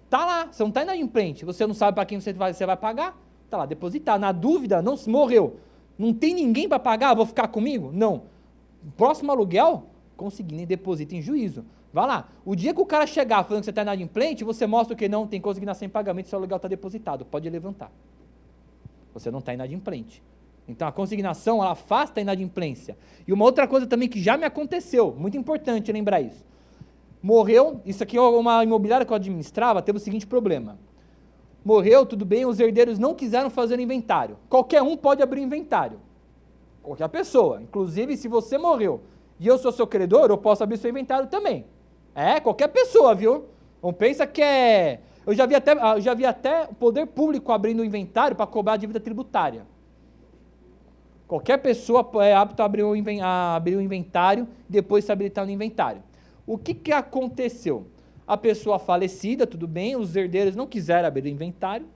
Está lá, você não está inadimplente, você não sabe para quem você vai pagar, está lá, depositar. Na dúvida, não se morreu, não tem ninguém para pagar, vou ficar comigo? Não. Próximo aluguel, consignado, deposita em juízo. Vai lá, o dia que o cara chegar falando que você está inadimplente, você mostra que não tem consignação em pagamento, seu aluguel está depositado, pode levantar. Você não está inadimplente. Então, a consignação, ela afasta a inadimplência. E uma outra coisa também que já me aconteceu, muito importante lembrar isso. Morreu, isso aqui é uma imobiliária que eu administrava, teve o seguinte problema. Morreu, tudo bem, os herdeiros não quiseram fazer inventário. Qualquer um pode abrir inventário. Qualquer pessoa. Inclusive, se você morreu e eu sou seu credor, eu posso abrir seu inventário também. Qualquer pessoa, viu? Não pensa que é... Eu já vi até o poder público abrindo o inventário para cobrar a dívida tributária. Qualquer pessoa é apta a abrir o inventário e depois se habilitar no inventário. O que aconteceu? A pessoa falecida, tudo bem, os herdeiros não quiseram abrir o inventário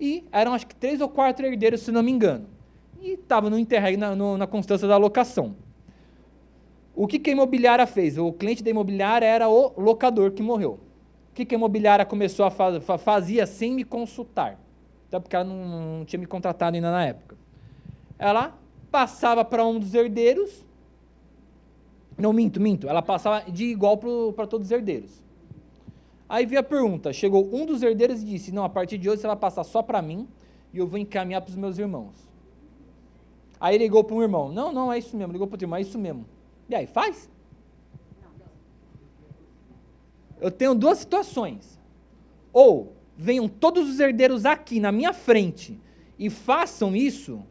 e eram acho que 3 ou 4 herdeiros, se não me engano. E estava no interregno, na constância da locação. O que a imobiliária fez? O cliente da imobiliária era o locador que morreu. O que a imobiliária começou a fazia sem me consultar? Até porque ela não tinha me contratado ainda na época. Ela passava para um dos herdeiros. Não, minto. Ela passava de igual para todos os herdeiros. Aí veio a pergunta, chegou um dos herdeiros e disse, não, a partir de hoje você vai passar só para mim e eu vou encaminhar para os meus irmãos. Aí ligou para um irmão, não, é isso mesmo, ligou para o outro irmão, é isso mesmo. E aí, faz? Eu tenho 2 situações. Ou venham todos os herdeiros aqui na minha frente e façam isso.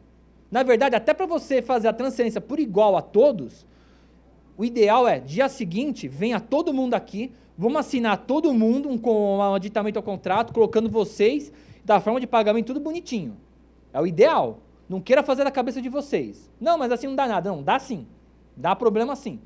Na verdade, até para você fazer a transferência por igual a todos, o ideal é, dia seguinte, venha todo mundo aqui, vamos assinar todo mundo com um aditamento ao contrato, colocando vocês da forma de pagamento tudo bonitinho. É o ideal. Não queira fazer da cabeça de vocês. Não, mas assim não dá nada. Não, dá sim. Dá problema sim.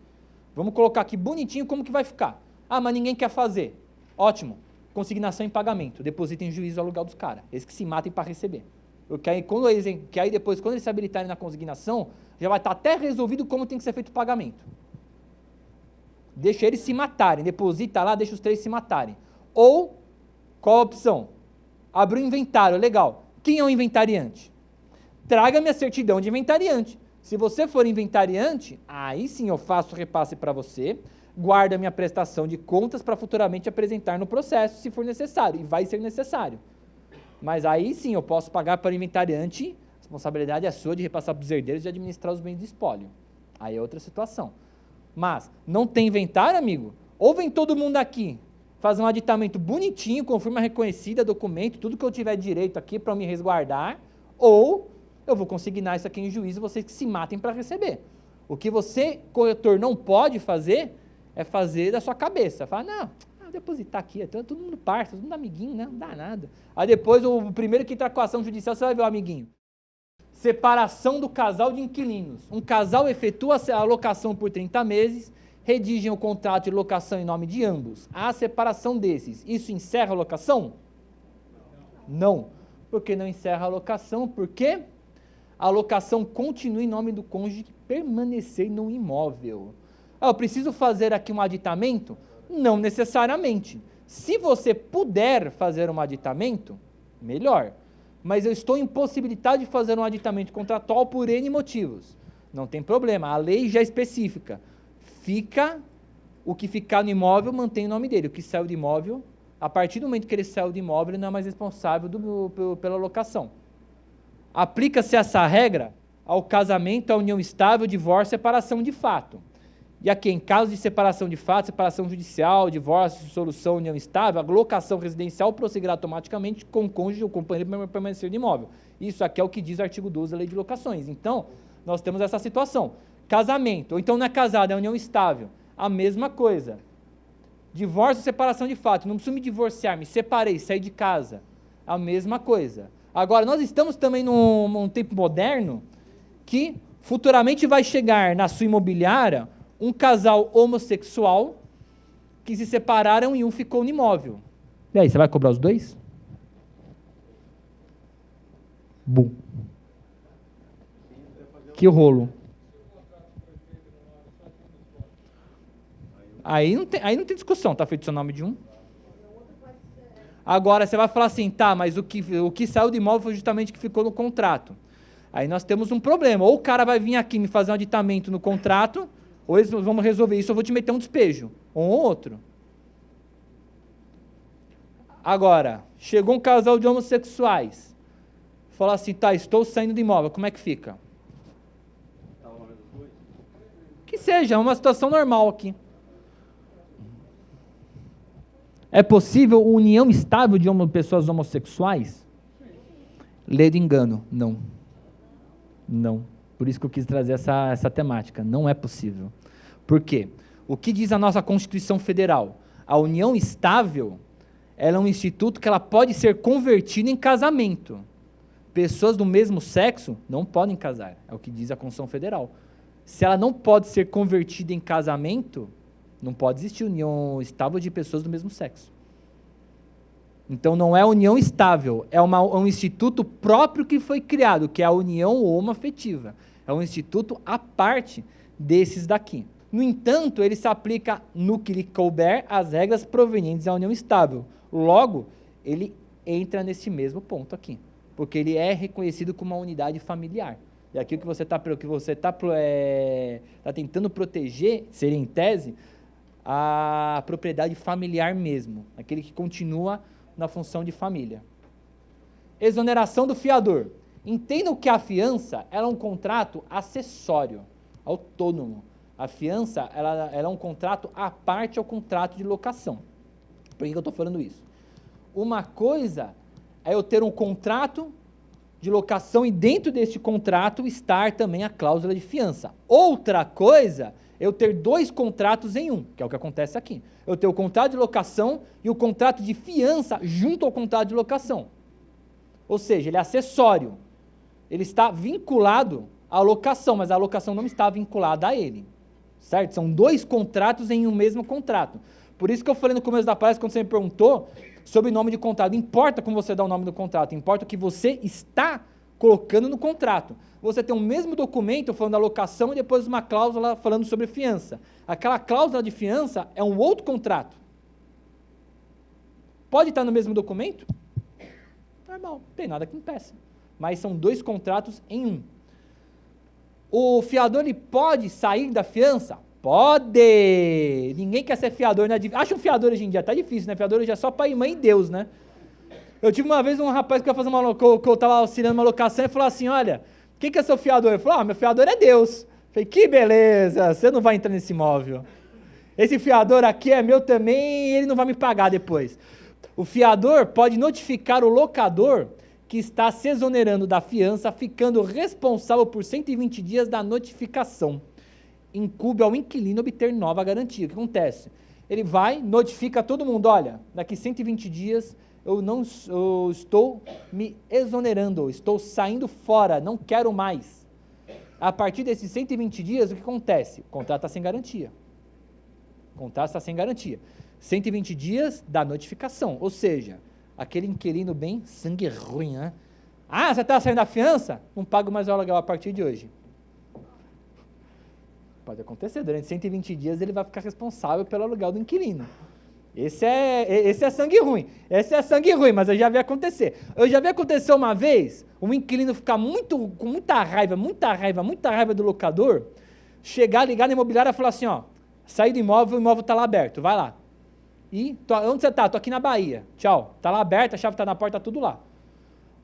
Vamos colocar aqui bonitinho como que vai ficar. Ah, mas ninguém quer fazer. Ótimo. Consignação em pagamento. Depositem em juízo o aluguel dos caras. Eles que se matem para receber. Porque aí depois, quando eles se habilitarem na consignação, já vai estar até resolvido como tem que ser feito o pagamento. Deixa eles se matarem. Deposita lá, deixa os 3 se matarem. Ou, qual a opção? Abre o inventário. Legal. Quem é o inventariante? Traga minha certidão de inventariante. Se você for inventariante, aí sim eu faço o repasse para você, guarda minha prestação de contas para futuramente apresentar no processo, se for necessário, e vai ser necessário. Mas aí sim eu posso pagar para o inventariante, a responsabilidade é sua de repassar para os herdeiros e administrar os bens de espólio. Aí é outra situação. Mas não tem inventário, amigo? Ou vem todo mundo aqui, faz um aditamento bonitinho, com firma reconhecida, documento, tudo que eu tiver direito aqui para me resguardar, ou eu vou consignar isso aqui em juízo, vocês que se matem para receber. O que você, corretor, não pode fazer é fazer da sua cabeça. Falar, não, vou depositar aqui, é todo mundo parça, todo mundo amiguinho, né? Não dá nada. Aí depois, o primeiro que entrar com a ação judicial, você vai ver o amiguinho. Separação do casal de inquilinos. Um casal efetua a locação por 30 meses, redigem o contrato de locação em nome de ambos. Há a separação desses. Isso encerra a locação? Não. Por que não encerra a locação? Porque a locação continua em nome do cônjuge permanecer no imóvel. Eu preciso fazer aqui um aditamento? Não necessariamente. Se você puder fazer um aditamento, melhor. Mas eu estou impossibilitado de fazer um aditamento contratual por N motivos. Não tem problema, a lei já especifica. O que ficar no imóvel mantém o nome dele. O que saiu do imóvel, a partir do momento que ele saiu do imóvel, ele não é mais responsável pela locação. Aplica-se essa regra ao casamento, à união estável, divórcio, separação de fato. E aqui, em caso de separação de fato, separação judicial, divórcio, dissolução, união estável, a locação residencial prosseguirá automaticamente com o cônjuge ou companheiro permanecer no imóvel. Isso aqui é o que diz o artigo 12 da Lei de Locações. Então, nós temos essa situação. Casamento, ou então não é casado, é união estável. A mesma coisa. Divórcio, separação de fato. Não preciso me divorciar, me separei, saí de casa. A mesma coisa. Agora, nós estamos também num tempo moderno que futuramente vai chegar na sua imobiliária um casal homossexual que se separaram e um ficou no imóvel. E aí, você vai cobrar os 2? Bum. Que rolo. Aí não tem discussão, tá feito o seu nome de um. Agora, você vai falar assim, tá, mas o que saiu do imóvel foi justamente o que ficou no contrato. Aí nós temos um problema. Ou o cara vai vir aqui me fazer um aditamento no contrato, ou eles vão resolver isso, eu vou te meter um despejo. Um ou outro. Agora, chegou um casal de homossexuais. Fala assim, tá, estou saindo do imóvel, como é que fica? Que seja, uma situação normal aqui. É possível união estável de pessoas homossexuais? Lei do engano, não. Não. Por isso que eu quis trazer essa temática. Não é possível. Por quê? O que diz a nossa Constituição Federal? A união estável, ela é um instituto que ela pode ser convertida em casamento. Pessoas do mesmo sexo não podem casar, é o que diz a Constituição Federal. Se ela não pode ser convertida em casamento, não pode existir união estável de pessoas do mesmo sexo. Então não é união estável, é um instituto próprio que foi criado, que é a união homoafetiva. É um instituto à parte desses daqui. No entanto, ele se aplica no que lhe couber às regras provenientes da união estável. Logo, ele entra nesse mesmo ponto aqui, porque ele é reconhecido como uma unidade familiar. E aqui o que você está tentando proteger, seria em tese, a propriedade familiar mesmo, aquele que continua na função de família. Exoneração do fiador. Entendam que a fiança ela é um contrato acessório, autônomo. A fiança ela é um contrato à parte ao contrato de locação. Por que eu estou falando isso? Uma coisa é eu ter um contrato de locação e dentro desse contrato estar também a cláusula de fiança. Outra coisa é eu ter dois contratos em um, que é o que acontece aqui. Eu tenho o contrato de locação e o contrato de fiança junto ao contrato de locação. Ou seja, ele é acessório. Ele está vinculado à locação, mas a locação não está vinculada a ele. Certo? São dois contratos em um mesmo contrato. Por isso que eu falei no começo da palestra, quando você me perguntou sobre o nome de contrato. Não importa como você dá o nome do contrato, importa o que você está colocando no contrato. Você tem o mesmo documento falando da locação e depois uma cláusula falando sobre fiança. Aquela cláusula de fiança é um outro contrato. Pode estar no mesmo documento? Normal, não tem nada que impeça. Mas são dois contratos em um. O fiador ele pode sair da fiança? Pode! Ninguém quer ser fiador, né? Acha um fiador hoje em dia, tá difícil, né? Fiador hoje é só pai, mãe e Deus, né? Eu tive uma vez um rapaz que eu estava auxiliando uma locação e falou assim, olha, quem que é seu fiador? Ele falou, meu fiador é Deus. Eu falei, que beleza, você não vai entrar nesse imóvel. Esse fiador aqui é meu também e ele não vai me pagar depois. O fiador pode notificar o locador que está se exonerando da fiança, ficando responsável por 120 dias da notificação. Incube ao inquilino obter nova garantia. O que acontece? Ele vai, notifica todo mundo, olha, daqui 120 dias eu estou me exonerando, estou saindo fora, não quero mais. A partir desses 120 dias, o que acontece? O contrato está sem garantia. O contrato está sem garantia. 120 dias da notificação, ou seja, aquele inquilino bem sangue ruim, né? Ah, você está saindo da fiança? Não pago mais o aluguel a partir de hoje. Pode acontecer, durante 120 dias ele vai ficar responsável pelo aluguel do inquilino. Esse é sangue ruim. Esse é sangue ruim, mas eu já vi acontecer. Eu já vi acontecer uma vez, um inquilino ficar com muita raiva do locador, chegar, ligar na imobiliária e falar assim, ó, sair do imóvel, o imóvel está lá aberto, vai lá. E, onde você está? Estou aqui na Bahia. Tchau. Está lá aberto, a chave está na porta, tá tudo lá.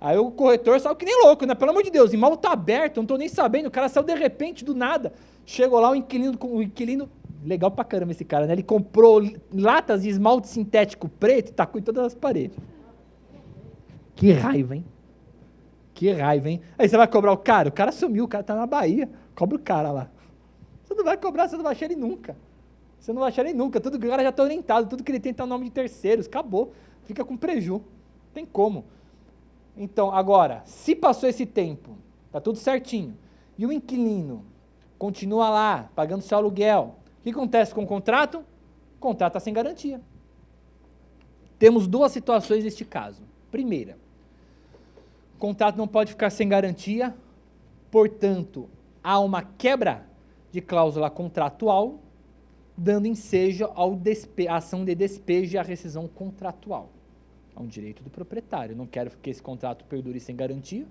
Aí o corretor saiu que nem louco, né? Pelo amor de Deus, o imóvel está aberto, eu não estou nem sabendo. O cara saiu de repente, do nada. Chegou lá, o inquilino, legal pra caramba esse cara, né? Ele comprou latas de esmalte sintético preto e tacou em todas as paredes. Que raiva, hein? Que raiva, hein? Aí você vai cobrar o cara sumiu, o cara tá na Bahia. Cobra o cara lá. Você não vai cobrar, você não vai achar ele nunca. Você não vai achar ele nunca. Tudo que o cara já está orientado, tudo que ele tem tá no nome de terceiros. Acabou. Fica com preju. Não tem como. Então, agora, se passou esse tempo, tá tudo certinho, e o inquilino continua lá, pagando seu aluguel, o que acontece com o contrato? O contrato está sem garantia. Temos duas situações neste caso. Primeira, o contrato não pode ficar sem garantia, portanto, há uma quebra de cláusula contratual, dando ensejo à ação de despejo e à rescisão contratual. É um direito do proprietário. Eu não quero que esse contrato perdure sem garantia.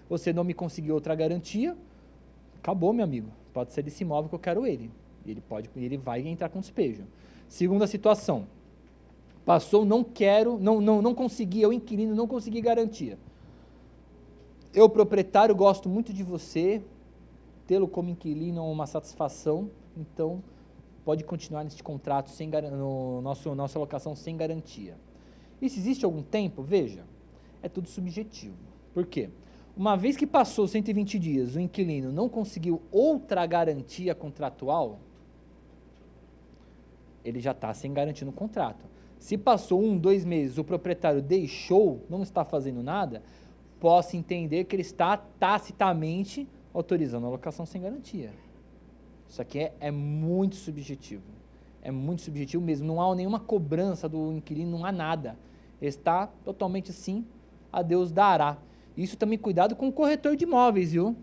Você não me conseguiu outra garantia, acabou, meu amigo. Pode ser desse imóvel que eu quero ele. Ele vai entrar com despejo. Segunda situação. Passou, não consegui, eu inquilino, não consegui garantia. Eu, proprietário, gosto muito de você, tê-lo como inquilino é uma satisfação, então pode continuar neste contrato, nossa locação sem garantia. E se existe algum tempo, veja, é tudo subjetivo. Por quê? Uma vez que passou 120 dias, o inquilino não conseguiu outra garantia contratual, ele já está sem garantia no contrato. Se passou 1, 2 meses, o proprietário deixou, não está fazendo nada, possa entender que ele está tacitamente autorizando a locação sem garantia. Isso aqui é muito subjetivo. É muito subjetivo mesmo. Não há nenhuma cobrança do inquilino, não há nada. Está totalmente sim, a Deus dará. Isso também cuidado com o corretor de imóveis, viu?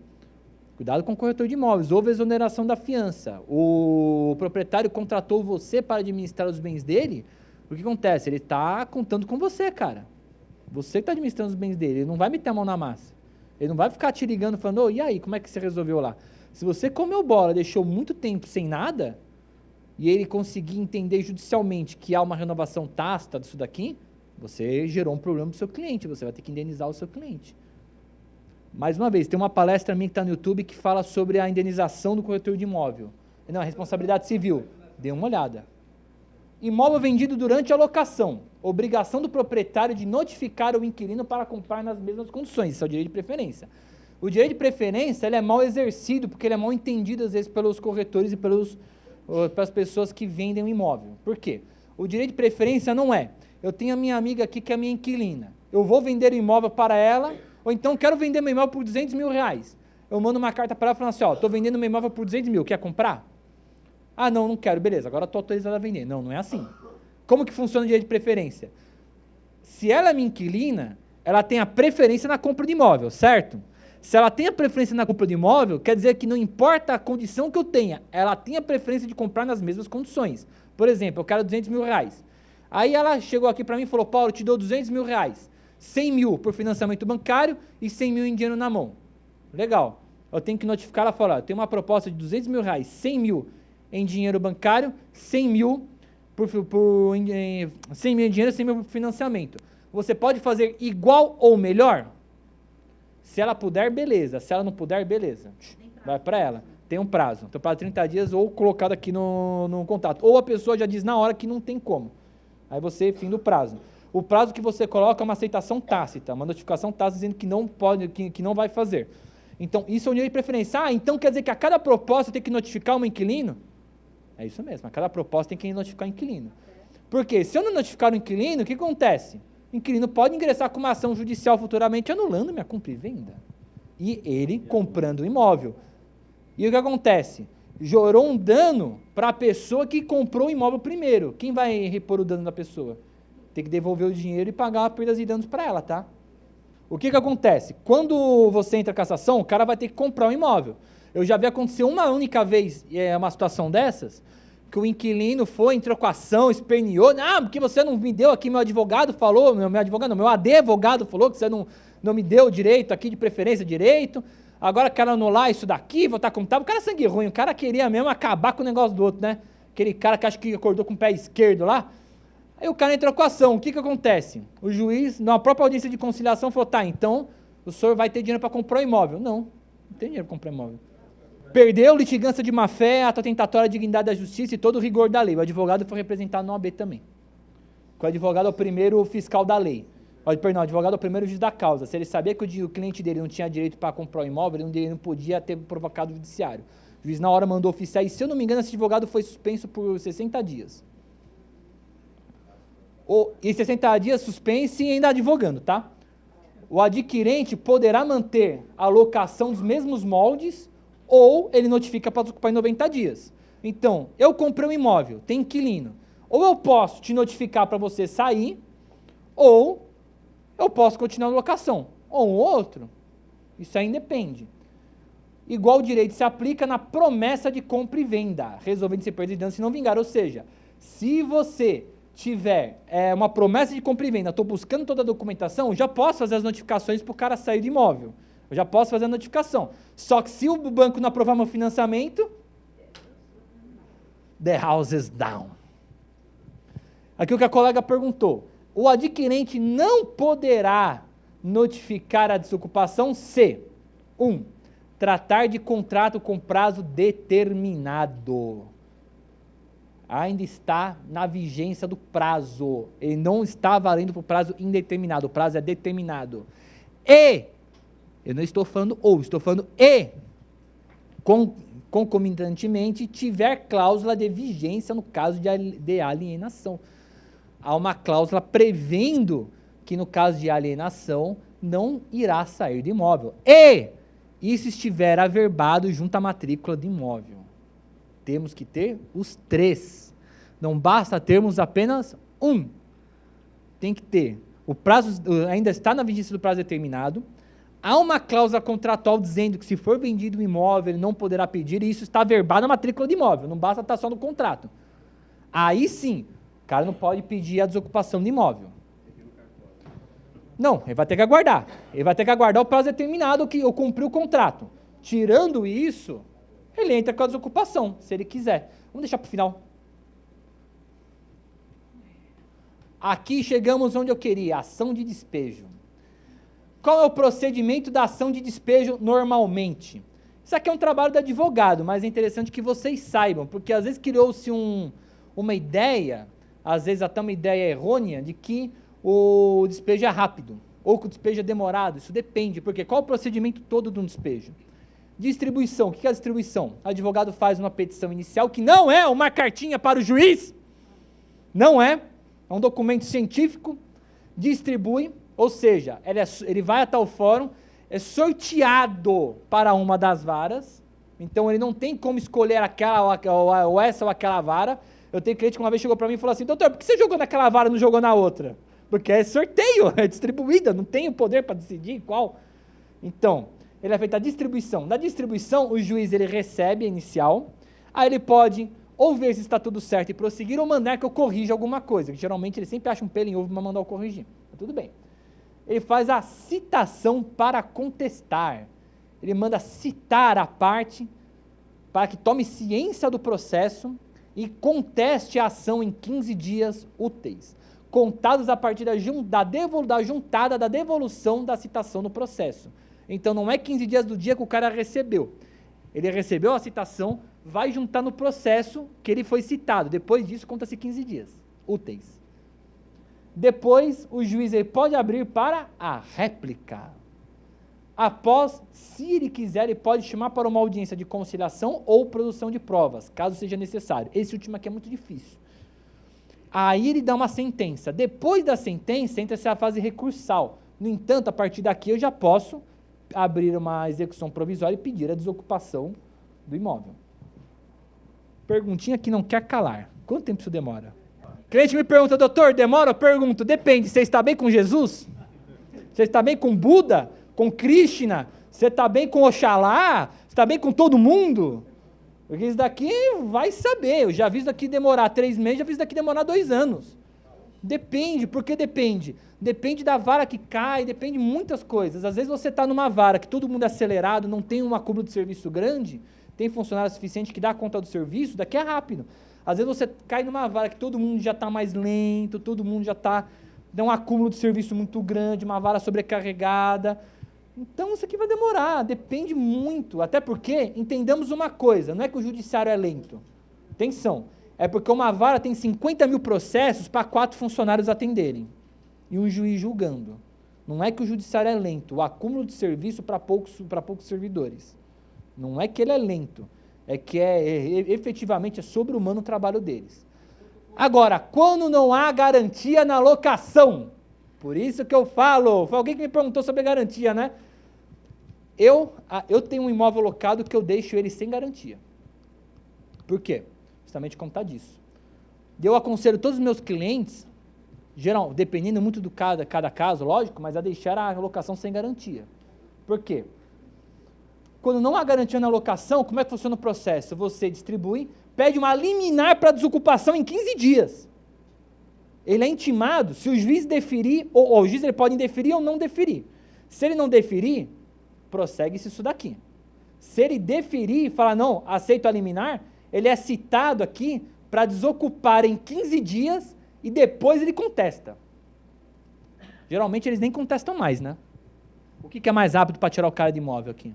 Cuidado com o corretor de imóveis. Houve exoneração da fiança. O proprietário contratou você para administrar os bens dele. O que acontece? Ele está contando com você, cara. Você que está administrando os bens dele. Ele não vai meter a mão na massa. Ele não vai ficar te ligando falando, oh, e aí, como é que você resolveu lá? Se você comeu bola, deixou muito tempo sem nada, e ele conseguir entender judicialmente que há uma renovação tácita disso daqui, você gerou um problema para o seu cliente, você vai ter que indenizar o seu cliente. Mais uma vez, tem uma palestra minha que está no YouTube que fala sobre a indenização do corretor de imóvel. Não, a responsabilidade civil. Dê uma olhada. Imóvel vendido durante a locação. Obrigação do proprietário de notificar o inquilino para comprar nas mesmas condições. Isso é o direito de preferência. O direito de preferência ele é mal exercido, porque ele é mal entendido, às vezes, pelos corretores e pelas pessoas que vendem o imóvel. Por quê? O direito de preferência não é, eu tenho a minha amiga aqui que é minha inquilina, eu vou vender o imóvel para ela, ou então quero vender meu imóvel por R$200 mil. Eu mando uma carta para ela falando assim, estou vendendo meu imóvel por 200 mil, quer comprar? Ah, não quero, beleza, agora estou autorizado a vender. Não é assim. Como que funciona o direito de preferência? Se ela é minha inquilina, ela tem a preferência na compra de imóvel, certo? Se ela tem a preferência na compra de imóvel, quer dizer que não importa a condição que eu tenha, ela tem a preferência de comprar nas mesmas condições. Por exemplo, eu quero R$200 mil. Aí ela chegou aqui para mim e falou, Paulo, eu te dou R$200 mil, 100 mil por financiamento bancário e 100 mil em dinheiro na mão. Legal. Eu tenho que notificar ela e falar, eu tenho uma proposta de R$200 mil, 100 mil em dinheiro bancário, 100 mil 100 mil em dinheiro, 100 mil por financiamento. Você pode fazer igual ou melhor? Se ela puder, beleza. Se ela não puder, beleza. Vai para ela. Tem um prazo. Então, para 30 dias ou colocado aqui no contato. Ou a pessoa já diz na hora que não tem como. Aí você, fim do prazo. O prazo que você coloca é uma aceitação tácita, uma notificação tácita dizendo que não pode, que não vai fazer. Então, isso é o direito de preferência. Ah, então quer dizer que a cada proposta tem que notificar um inquilino? É isso mesmo, a cada proposta tem que notificar o inquilino. Por quê? Se eu não notificar o inquilino, o que acontece? O inquilino pode ingressar com uma ação judicial futuramente anulando minha compra e venda. E ele comprando o imóvel. E o que acontece? Gerou um dano para a pessoa que comprou o imóvel primeiro. Quem vai repor o dano da pessoa? Tem que devolver o dinheiro e pagar perdas e danos para ela, tá? O que acontece? Quando você entra em cassação, o cara vai ter que comprar o imóvel. Eu já vi acontecer uma única vez uma situação dessas, que o inquilino foi, entrou com a ação, esperneou, porque você não me deu aqui, meu advogado falou, meu advogado falou que você não me deu direito aqui de preferência direito, agora quero anular isso daqui, voltar como estava. O cara é sangue ruim, o cara queria mesmo acabar com o negócio do outro, né? Aquele cara que acha que acordou com o pé esquerdo lá. Aí o cara entrou com a ação, o que acontece? O juiz, na própria audiência de conciliação, falou, então o senhor vai ter dinheiro para comprar o imóvel. Não tem dinheiro para comprar imóvel. Perdeu litigância de má-fé, ato tentatória, dignidade da justiça e todo o rigor da lei. O advogado foi representado no OAB também. O advogado é o primeiro fiscal da lei. O advogado é o primeiro juiz da causa. Se ele sabia que o cliente dele não tinha direito para comprar o imóvel, ele não podia ter provocado o judiciário. O juiz na hora mandou oficiar e, se eu não me engano, esse advogado foi suspenso por 60 dias. E 60 dias suspenso e ainda advogando, tá? O adquirente poderá manter a locação dos mesmos moldes ou ele notifica para desocupar em 90 dias. Então, eu comprei um imóvel, tem inquilino. Ou eu posso te notificar para você sair, ou eu posso continuar na locação. Ou um outro. Isso aí depende. Igual o direito se aplica na promessa de compra e venda, resolvendo-se perda de dano se não vingar. Ou seja, se você tiver uma promessa de compra e venda, estou buscando toda a documentação, eu já posso fazer as notificações para o cara sair do imóvel. Eu já posso fazer a notificação. Só que se o banco não aprovar meu financiamento, the house is down. Aqui o que a colega perguntou. O adquirente não poderá notificar a desocupação se 1. Tratar de contrato com prazo determinado. Ainda está na vigência do prazo. Ele não está valendo para o prazo indeterminado. O prazo é determinado. E eu não estou falando ou, estou falando concomitantemente, tiver cláusula de vigência no caso de alienação. Há uma cláusula prevendo que no caso de alienação não irá sair do imóvel. E isso estiver averbado junto à matrícula do imóvel. Temos que ter os 3. Não basta termos apenas um. Tem que ter. O prazo ainda está na vigência do prazo determinado. Há uma cláusula contratual dizendo que se for vendido o imóvel, ele não poderá pedir, e isso está averbado na matrícula do imóvel. Não basta estar só no contrato. Aí sim, o cara não pode pedir a desocupação do imóvel. Não, ele vai ter que aguardar. Ele vai ter que aguardar o prazo determinado que eu cumpri o contrato. Tirando isso, ele entra com a desocupação, se ele quiser. Vamos deixar para o final. Aqui chegamos onde eu queria, ação de despejo. Qual é o procedimento da ação de despejo normalmente? Isso aqui é um trabalho do advogado, mas é interessante que vocês saibam, porque às vezes criou-se uma ideia, às vezes até uma ideia errônea, de que o despejo é rápido, ou que o despejo é demorado. Isso depende, porque qual é o procedimento todo de um despejo? Distribuição. O que é a distribuição? O advogado faz uma petição inicial, que não é uma cartinha para o juiz, não é um documento científico, distribui, ou seja, ele vai até o fórum, é sorteado para uma das varas, então ele não tem como escolher aquela, ou essa ou aquela vara. Eu tenho cliente que uma vez chegou para mim e falou assim: doutor, por que você jogou naquela vara e não jogou na outra? Porque é sorteio, é distribuída, não tem o poder para decidir qual. Então, ele é feita a distribuição. Na distribuição, o juiz ele recebe a inicial, aí ele pode ou ver se está tudo certo e prosseguir, ou mandar que eu corrija alguma coisa, que geralmente ele sempre acha um pelo em ovo para mandar eu corrigir. Mas tudo bem. Ele faz a citação para contestar. Ele manda citar a parte para que tome ciência do processo e conteste a ação em 15 dias úteis, contados a partir da juntada da devolução da citação no processo. Então não é 15 dias do dia que o cara recebeu. Ele recebeu a citação, vai juntar no processo que ele foi citado. Depois disso, conta-se 15 dias úteis. Depois, o juiz ele pode abrir para a réplica. Após, se ele quiser, ele pode chamar para uma audiência de conciliação ou produção de provas, caso seja necessário. Esse último aqui é muito difícil. Aí ele dá uma sentença. Depois da sentença, entra-se a fase recursal. No entanto, a partir daqui eu já posso abrir uma execução provisória e pedir a desocupação do imóvel. Perguntinha que não quer calar. Quanto tempo isso demora? O cliente me pergunta: doutor, demora? Eu pergunto: depende. Você está bem com Jesus? Você está bem com Buda? Com Krishna? Você está bem com Oxalá? Você está bem com todo mundo? Porque isso daqui vai saber. Eu já vi isso daqui demorar 3 meses, já vi isso daqui demorar 2 anos. Depende. Por que depende? Depende da vara que cai, depende de muitas coisas. Às vezes você está numa vara que todo mundo é acelerado, não tem um acúmulo de serviço grande, tem funcionário suficiente que dá conta do serviço, daqui é rápido. Às vezes você cai numa vara que todo mundo já está mais lento, todo mundo já está... Dá um acúmulo de serviço muito grande, uma vara sobrecarregada. Então isso aqui vai demorar, depende muito. Até porque, entendamos uma coisa, não é que o judiciário é lento. Atenção, é porque uma vara tem 50 mil processos para 4 funcionários atenderem. E um juiz julgando. Não é que o judiciário é lento, o acúmulo de serviço para poucos servidores. Não é que ele é lento, é que efetivamente é sobre-humano o trabalho deles. Agora, quando não há garantia na locação, por isso que eu falo, foi alguém que me perguntou sobre garantia, né? Eu tenho um imóvel locado que eu deixo ele sem garantia. Por quê? Justamente por conta disso. Eu aconselho todos os meus clientes, dependendo muito do cada caso, lógico, mas a deixar a locação sem garantia. Por quê? Quando não há garantia na locação, como é que funciona o processo? Você distribui, pede uma liminar para desocupação em 15 dias. Ele é intimado, se o juiz deferir, ou o juiz ele pode indeferir ou não deferir. Se ele não deferir, prossegue-se isso daqui. Se ele deferir e falar, não, aceito a liminar, ele é citado aqui para desocupar em 15 dias e depois ele contesta. Geralmente eles nem contestam mais, né? O que é mais rápido para tirar o cara de imóvel aqui?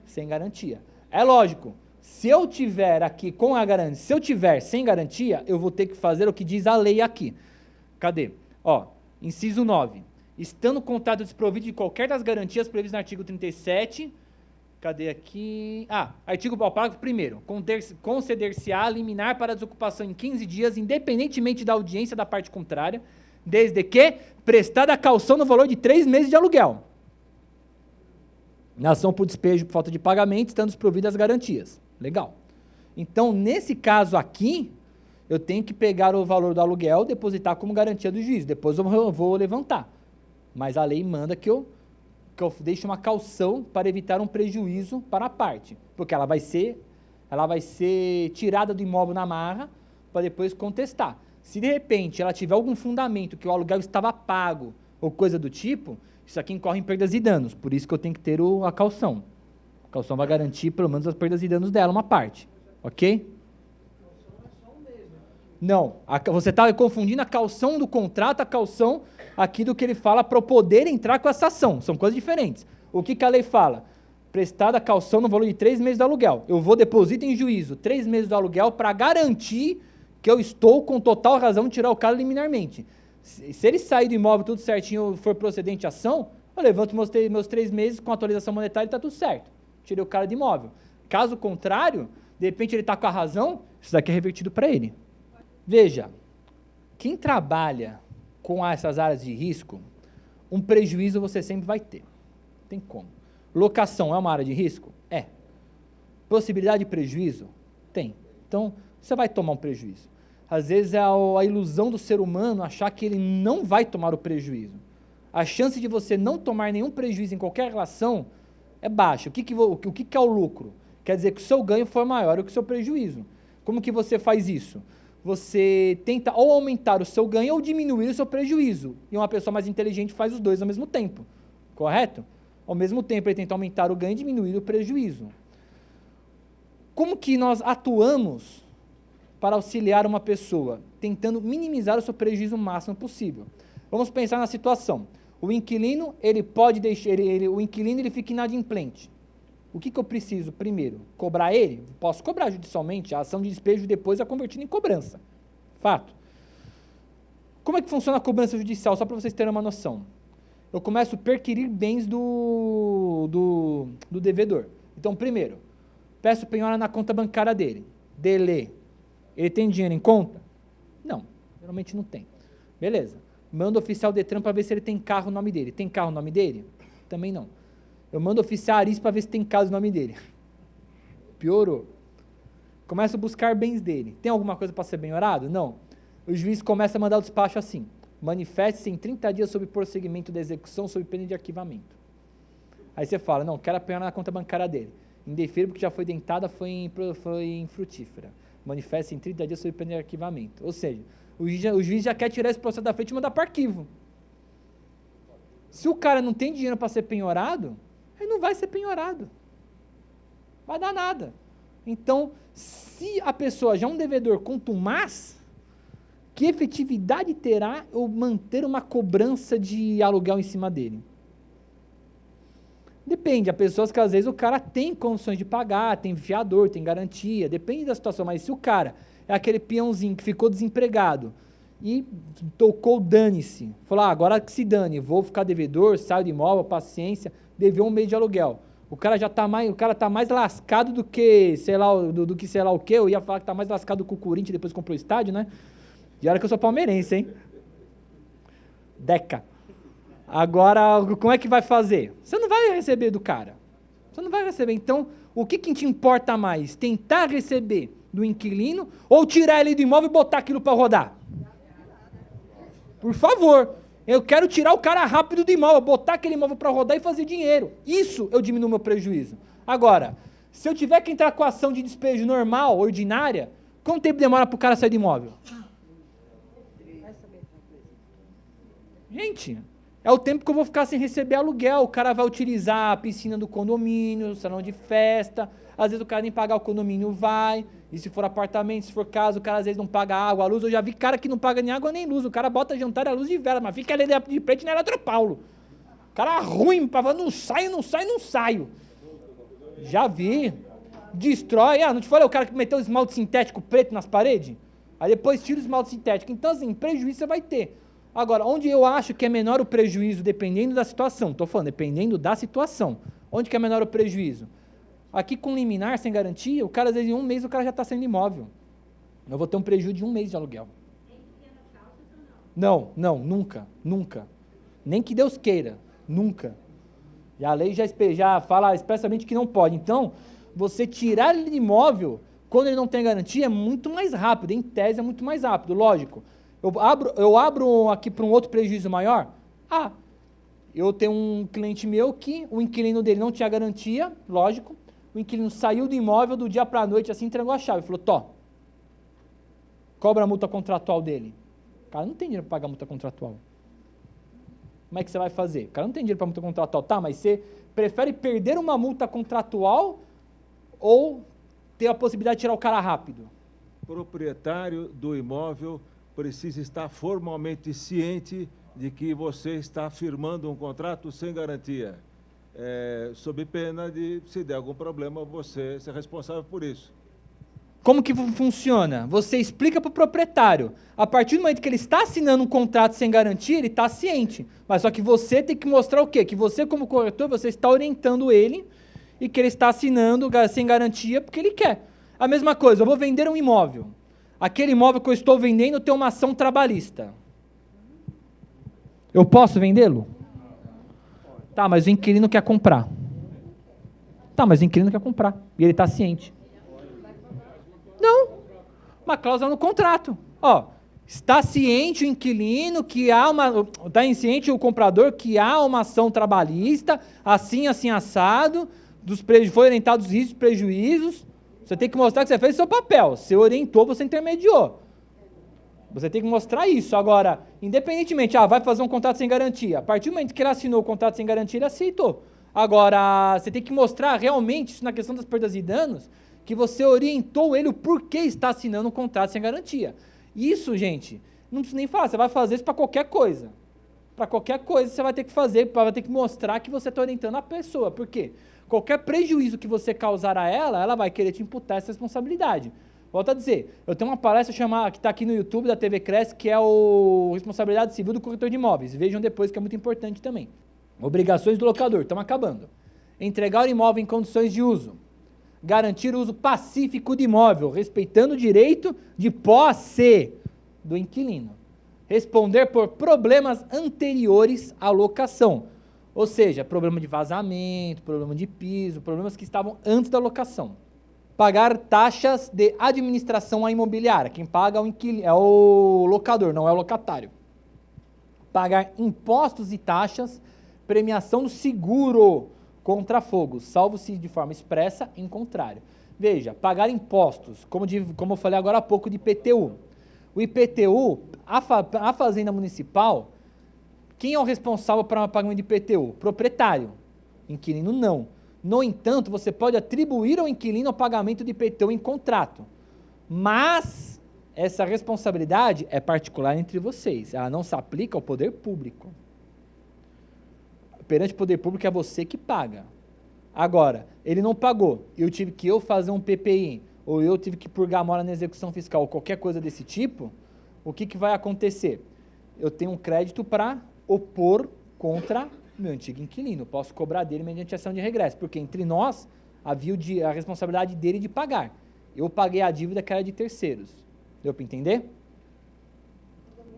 Sem garantia. É lógico, se eu tiver aqui com a garantia, se eu tiver sem garantia, eu vou ter que fazer o que diz a lei aqui. Cadê? Ó, inciso 9. Estando o contrato desprovido de qualquer das garantias previstas no artigo 37, cadê aqui? Parágrafo 1º. Conceder-se-á liminar para desocupação em 15 dias, independentemente da audiência da parte contrária, Desde que prestada a caução no valor de 3 meses de aluguel. Na ação por despejo por falta de pagamento, estando desprovidas as garantias. Legal. Então, nesse caso aqui, eu tenho que pegar o valor do aluguel, depositar como garantia do juiz. Depois eu vou levantar. Mas a lei manda que eu deixe uma caução para evitar um prejuízo para a parte. Porque ela vai ser tirada do imóvel na marra para depois contestar. Se de repente ela tiver algum fundamento que o aluguel estava pago ou coisa do tipo, isso aqui incorre em perdas e danos. Por isso que eu tenho que ter a caução. A caução vai garantir pelo menos as perdas e danos dela, uma parte. Ok? Não, você está confundindo a caução do contrato, a caução aqui do que ele fala para eu poder entrar com essa ação. São coisas diferentes. O que a lei fala? Prestada a caução no valor de 3 meses do aluguel. Eu vou depositar em juízo 3 meses do aluguel para garantir que eu estou com total razão de tirar o cara liminarmente. Se ele sair do imóvel tudo certinho e for procedente a ação, eu levanto meus 3 meses com atualização monetária e está tudo certo. Tirei o cara do imóvel. Caso contrário, de repente ele está com a razão, isso daqui é revertido para ele. Veja, quem trabalha com essas áreas de risco, um prejuízo você sempre vai ter. Tem como. Locação é uma área de risco? É. Possibilidade de prejuízo? Tem. Então, você vai tomar um prejuízo. Às vezes é a ilusão do ser humano achar que ele não vai tomar o prejuízo. A chance de você não tomar nenhum prejuízo em qualquer relação é baixa. O que é o lucro? Quer dizer que o seu ganho for maior do que o seu prejuízo. Como que você faz isso? Você tenta ou aumentar o seu ganho ou diminuir o seu prejuízo. E uma pessoa mais inteligente faz os dois ao mesmo tempo. Correto? Ao mesmo tempo, ele tenta aumentar o ganho e diminuir o prejuízo. Como que nós atuamos para auxiliar uma pessoa? Tentando minimizar o seu prejuízo o máximo possível. Vamos pensar na situação. O inquilino, ele pode deixar, o inquilino ele fica inadimplente. O que eu preciso primeiro? Cobrar ele? Posso cobrar judicialmente, a ação de despejo depois é convertida em cobrança. Fato. Como é que funciona a cobrança judicial? Só para vocês terem uma noção. Eu começo a perquirir bens do devedor. Então, primeiro, peço penhora na conta bancária dele. Dele. Ele tem dinheiro em conta? Não, geralmente não tem. Beleza. Mando oficial Detran para ver se ele tem carro no nome dele. Tem carro no nome dele? Também não. Eu mando oficial Aris para ver se tem casa no nome dele. Piorou. Começo a buscar bens dele. Tem alguma coisa para ser penhorado? Não. O juiz começa a mandar o despacho assim. Manifeste-se em 30 dias sobre prosseguimento da execução sob pena de arquivamento. Aí você fala, não, quero a penhora na conta bancária dele. Indefiro porque já foi dentada, foi infrutífera. Manifeste-se em 30 dias sob pena de arquivamento. Ou seja, o juiz já quer tirar esse processo da frente e mandar para arquivo. Se o cara não tem dinheiro para ser penhorado, ele não vai ser penhorado. Vai dar nada. Então, se a pessoa já é um devedor contumaz, que efetividade terá eu manter uma cobrança de aluguel em cima dele? Depende, há pessoas que às vezes o cara tem condições de pagar, tem fiador, tem garantia, depende da situação, mas se o cara é aquele peãozinho que ficou desempregado e tocou dane-se, falou, agora que se dane, vou ficar devedor, saio de imóvel, paciência, deveu 1 mês de aluguel. O cara já tá mais lascado do que, sei lá o que, eu ia falar que tá mais lascado que o Corinthians depois comprou o estádio, né? E olha que eu sou palmeirense, hein? Deca. Agora, como é que vai fazer? Você não vai receber do cara. Você não vai receber. Então, o que te importa mais? Tentar receber do inquilino ou tirar ele do imóvel e botar aquilo para rodar? Por favor. Eu quero tirar o cara rápido do imóvel, botar aquele imóvel para rodar e fazer dinheiro. Isso eu diminuo meu prejuízo. Agora, se eu tiver que entrar com a ação de despejo normal, ordinária, quanto tempo demora para o cara sair do imóvel? Gente, é o tempo que eu vou ficar sem receber aluguel. O cara vai utilizar a piscina do condomínio, o salão de festa. Às vezes o cara nem pagar o condomínio vai. E se for apartamento, se for casa, o cara às vezes não paga água, a luz. Eu já vi cara que não paga nem água nem luz. O cara bota jantar e a luz de vela, mas fica ali de frente na Eletropaulo. O cara ruim, não saio. Já vi. Destrói. Não te falei o cara que meteu o esmalte sintético preto nas paredes? Aí depois tira o esmalte sintético. Então, assim, prejuízo você vai ter. Agora, onde eu acho que é menor o prejuízo, dependendo da situação, estou falando, dependendo da situação, onde que é menor o prejuízo? Aqui com liminar, sem garantia, o cara, às vezes, em 1 mês, o cara já está saindo imóvel. Eu vou ter um prejuízo de 1 mês de aluguel. Não, nunca. Nem que Deus queira, nunca. E a lei já fala expressamente que não pode. Então, você tirar ele de imóvel, quando ele não tem garantia, é muito mais rápido. Em tese, é muito mais rápido, lógico. Eu abro aqui para um outro prejuízo maior? Eu tenho um cliente meu que o inquilino dele não tinha garantia, lógico. O inquilino saiu do imóvel do dia para a noite, assim, entregou a chave. Falou, cobra a multa contratual dele. O cara não tem dinheiro para pagar a multa contratual. Como é que você vai fazer? O cara não tem dinheiro para multa contratual. Tá, mas você prefere perder uma multa contratual ou ter a possibilidade de tirar o cara rápido? O proprietário do imóvel precisa estar formalmente ciente de que você está firmando um contrato sem garantia, sob pena de, se der algum problema, você ser responsável por isso. Como que funciona? Você explica para o proprietário. A partir do momento que ele está assinando um contrato sem garantia, ele está ciente. Mas só que você tem que mostrar o quê? Que você, como corretor, você está orientando ele e que ele está assinando sem garantia porque ele quer. A mesma coisa, eu vou vender um imóvel. Aquele imóvel que eu estou vendendo tem uma ação trabalhista. Eu posso vendê-lo? Tá, mas o inquilino quer comprar. E ele está ciente. Não. Uma cláusula no contrato. Está ciente o inquilino que está ciente o comprador que há uma ação trabalhista, assim, assado, foi orientado dos riscos e prejuízos. Você tem que mostrar que você fez o seu papel. Você orientou, você intermediou. Você tem que mostrar isso. Agora, independentemente, vai fazer um contrato sem garantia. A partir do momento que ele assinou o contrato sem garantia, ele aceitou. Agora, você tem que mostrar realmente, isso na questão das perdas e danos, que você orientou ele o porquê está assinando um contrato sem garantia. Isso, gente, não precisa nem falar, você vai fazer isso para qualquer coisa. Para qualquer coisa você vai ter que fazer, vai ter que mostrar que você está orientando a pessoa. Por quê? Qualquer prejuízo que você causar a ela vai querer te imputar essa responsabilidade. Volto a dizer, eu tenho uma palestra que está aqui no YouTube da TV Cresce, que é o Responsabilidade Civil do Corretor de Imóveis. Vejam depois, que é muito importante também. Obrigações do locador, estamos acabando. Entregar o imóvel em condições de uso. Garantir o uso pacífico do imóvel, respeitando o direito de posse do inquilino. Responder por problemas anteriores à locação. Ou seja, problema de vazamento, problema de piso, problemas que estavam antes da locação. Pagar taxas de administração à imobiliária. Quem paga é o locador, não é o locatário. Pagar impostos e taxas, premiação do seguro contra fogo, salvo se de forma expressa em contrário. Veja, pagar impostos, como eu falei agora há pouco de IPTU. O IPTU, a Fazenda Municipal, quem é o responsável para o pagamento de IPTU? Proprietário. Inquilino não. No entanto, você pode atribuir ao inquilino o pagamento de IPTU em contrato. Mas essa responsabilidade é particular entre vocês. Ela não se aplica ao poder público. Perante o poder público é você que paga. Agora, ele não pagou, eu tive que fazer um PPI, ou eu tive que purgar a mora na execução fiscal, ou qualquer coisa desse tipo, o que vai acontecer? Eu tenho um crédito para opor contra meu antigo inquilino, posso cobrar dele mediante ação de regresso, porque entre nós havia a responsabilidade dele de pagar. Eu paguei a dívida que era de terceiros. Deu para entender?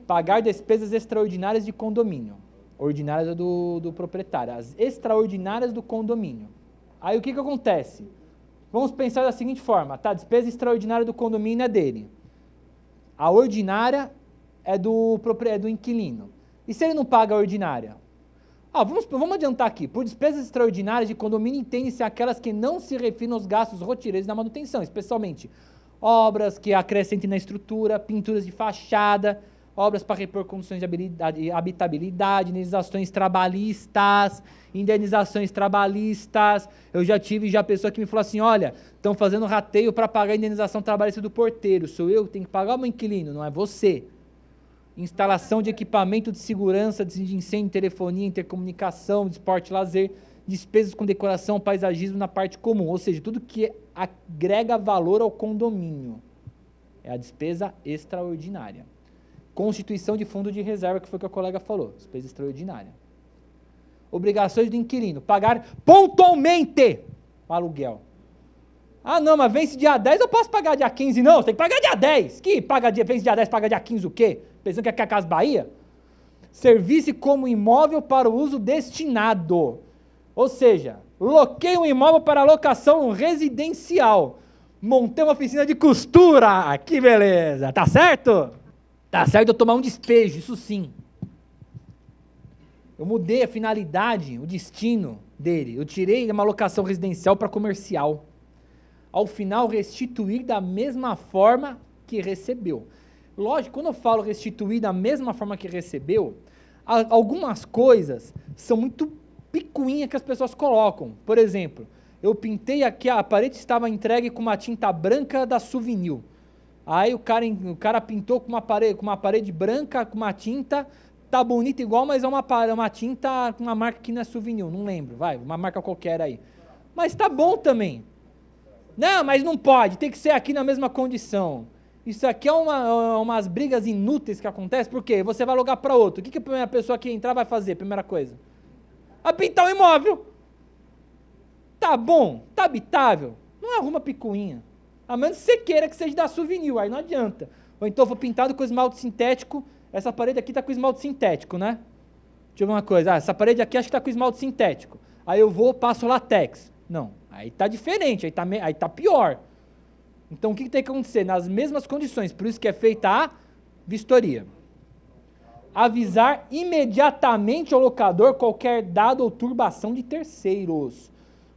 Pagar despesas extraordinárias de condomínio. Ordinárias do proprietário, as extraordinárias do condomínio. Aí o que acontece? Vamos pensar da seguinte forma, tá? A despesa extraordinária do condomínio é dele. A ordinária é do inquilino. E se ele não paga a ordinária? Vamos adiantar aqui. Por despesas extraordinárias de condomínio, entende-se aquelas que não se referem aos gastos rotineiros da manutenção, especialmente obras que acrescentem na estrutura, pinturas de fachada, obras para repor condições de habitabilidade, indenizações trabalhistas. Eu já tive pessoa que me falou assim, olha, estão fazendo rateio para pagar a indenização trabalhista do porteiro. Sou eu que tenho que pagar o meu inquilino, não é você. Instalação de equipamento de segurança, de incêndio, telefonia, intercomunicação, de esporte e lazer, despesas com decoração, paisagismo na parte comum, ou seja, tudo que agrega valor ao condomínio. É a despesa extraordinária. Constituição de fundo de reserva, que foi o que a colega falou, despesa extraordinária. Obrigações do inquilino, pagar pontualmente o aluguel. Ah, não, mas vence dia 10, eu posso pagar dia 15. Não, você tem que pagar dia 10. Que vence dia 10, paga dia 15 o quê? Pensando que é a Casa Bahia? Servir-se como imóvel para o uso destinado. Ou seja, loquei um imóvel para locação residencial. Montei uma oficina de costura. Que beleza. Tá certo? Tá certo eu tomar um despejo, isso sim. Eu mudei a finalidade, o destino dele. Eu tirei uma locação residencial para comercial. Ao final, restituir da mesma forma que recebeu. Lógico, quando eu falo restituir da mesma forma que recebeu, algumas coisas são muito picuinha que as pessoas colocam. Por exemplo, eu pintei aqui, a parede estava entregue com uma tinta branca da Souvenir. Aí o cara pintou com uma parede branca, com uma tinta, tá bonita igual, mas é uma tinta com uma marca que não é Souvenir, não lembro, uma marca qualquer aí. Mas tá bom também. Não, mas não pode, tem que ser aqui na mesma condição. Isso aqui é umas brigas inúteis que acontecem, porque você vai alugar para outro. O que a primeira pessoa que entrar vai fazer, primeira coisa? Vai pintar o imóvel. Tá bom, tá habitável, não arruma picuinha. A menos que você queira que seja da Souvenir, aí não adianta. Ou então eu vou pintado com esmalte sintético, essa parede aqui tá com esmalte sintético, né? Deixa eu ver uma coisa, essa parede aqui acho que tá com esmalte sintético. Aí eu passo latex. Não, aí tá diferente, aí tá pior. Então o que tem que acontecer? Nas mesmas condições, por isso que é feita a vistoria. Avisar imediatamente ao locador qualquer dado ou turbação de terceiros.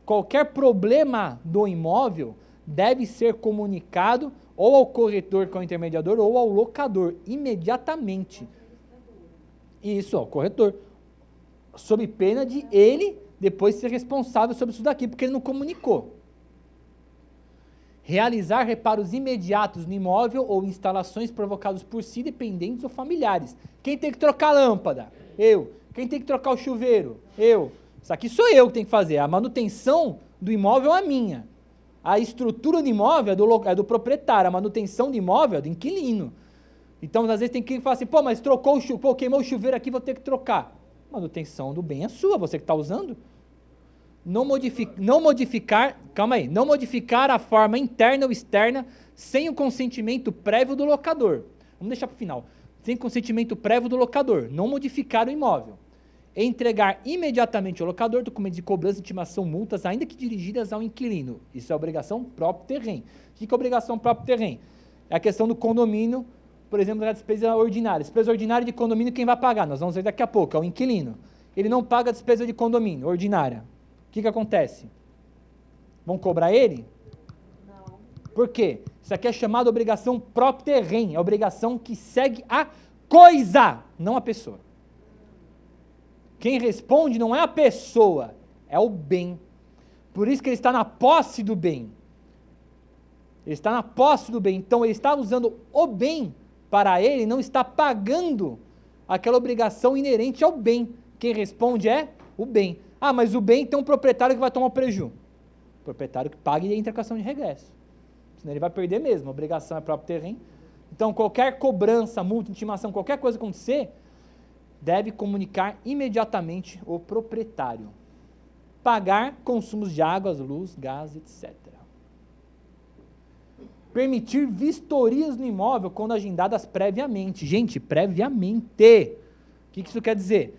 Qualquer problema do imóvel deve ser comunicado ou ao corretor, que é o intermediador, ou ao locador, imediatamente. Isso, ao corretor. Sob pena de ele depois ser responsável sobre isso daqui, porque ele não comunicou. Realizar reparos imediatos no imóvel ou instalações provocados por si, dependentes ou familiares. Quem tem que trocar a lâmpada? Eu. Quem tem que trocar o chuveiro? Eu. Isso aqui sou eu que tenho que fazer. A manutenção do imóvel é minha. A estrutura do imóvel é do proprietário. A manutenção do imóvel é do inquilino. Então, às vezes tem que falar assim, mas queimou o chuveiro aqui, vou ter que trocar. Manutenção do bem é sua, você que está usando. Não modificar a forma interna ou externa sem o consentimento prévio do locador. Vamos deixar para o final. Sem consentimento prévio do locador. Não modificar o imóvel. Entregar imediatamente ao locador documentos de cobrança, intimação, multas, ainda que dirigidas ao inquilino. Isso é obrigação próprio terreno. O que é obrigação próprio terreno? É a questão do condomínio, por exemplo, da despesa ordinária. Despesa ordinária de condomínio, quem vai pagar? Nós vamos ver daqui a pouco, é o inquilino. Ele não paga a despesa de condomínio ordinária. O que acontece? Vão cobrar ele? Não. Por quê? Isso aqui é chamado de obrigação próprio terreno. É a obrigação que segue a coisa, não a pessoa. Quem responde não é a pessoa, é o bem. Por isso que ele está na posse do bem. Ele está na posse do bem. Então ele está usando o bem para ele, não está pagando aquela obrigação inerente ao bem. Quem responde é o bem. Ah, mas o bem tem um proprietário que vai tomar o prejuízo. O proprietário que paga e entra com ação de regresso. Senão ele vai perder mesmo. A obrigação é próprio terreno. Então qualquer cobrança, multa, intimação, qualquer coisa acontecer, deve comunicar imediatamente o proprietário. Pagar consumos de água, luz, gás, etc. Permitir vistorias no imóvel quando agendadas previamente. Gente, previamente. O que isso quer dizer?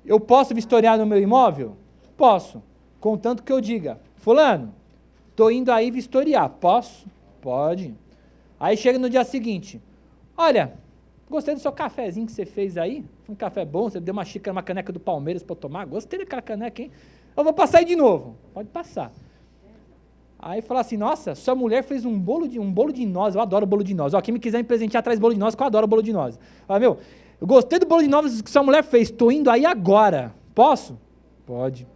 Eu posso vistoriar no meu imóvel? Posso. Contanto que eu diga, fulano, estou indo aí vistoriar. Posso? Pode. Aí chega no dia seguinte, olha, gostei do seu cafezinho que você fez aí, foi um café bom, você deu uma xícara, uma caneca do Palmeiras para eu tomar, gostei daquela caneca, hein? Eu vou passar aí de novo. Pode passar. Aí fala assim, nossa, sua mulher fez um bolo de noz, eu adoro bolo de noz. Ó, quem me quiser me presentear, traz bolo de noz, que eu adoro bolo de noz. Fala, eu gostei do bolo de noz que sua mulher fez, estou indo aí agora. Posso? Pode.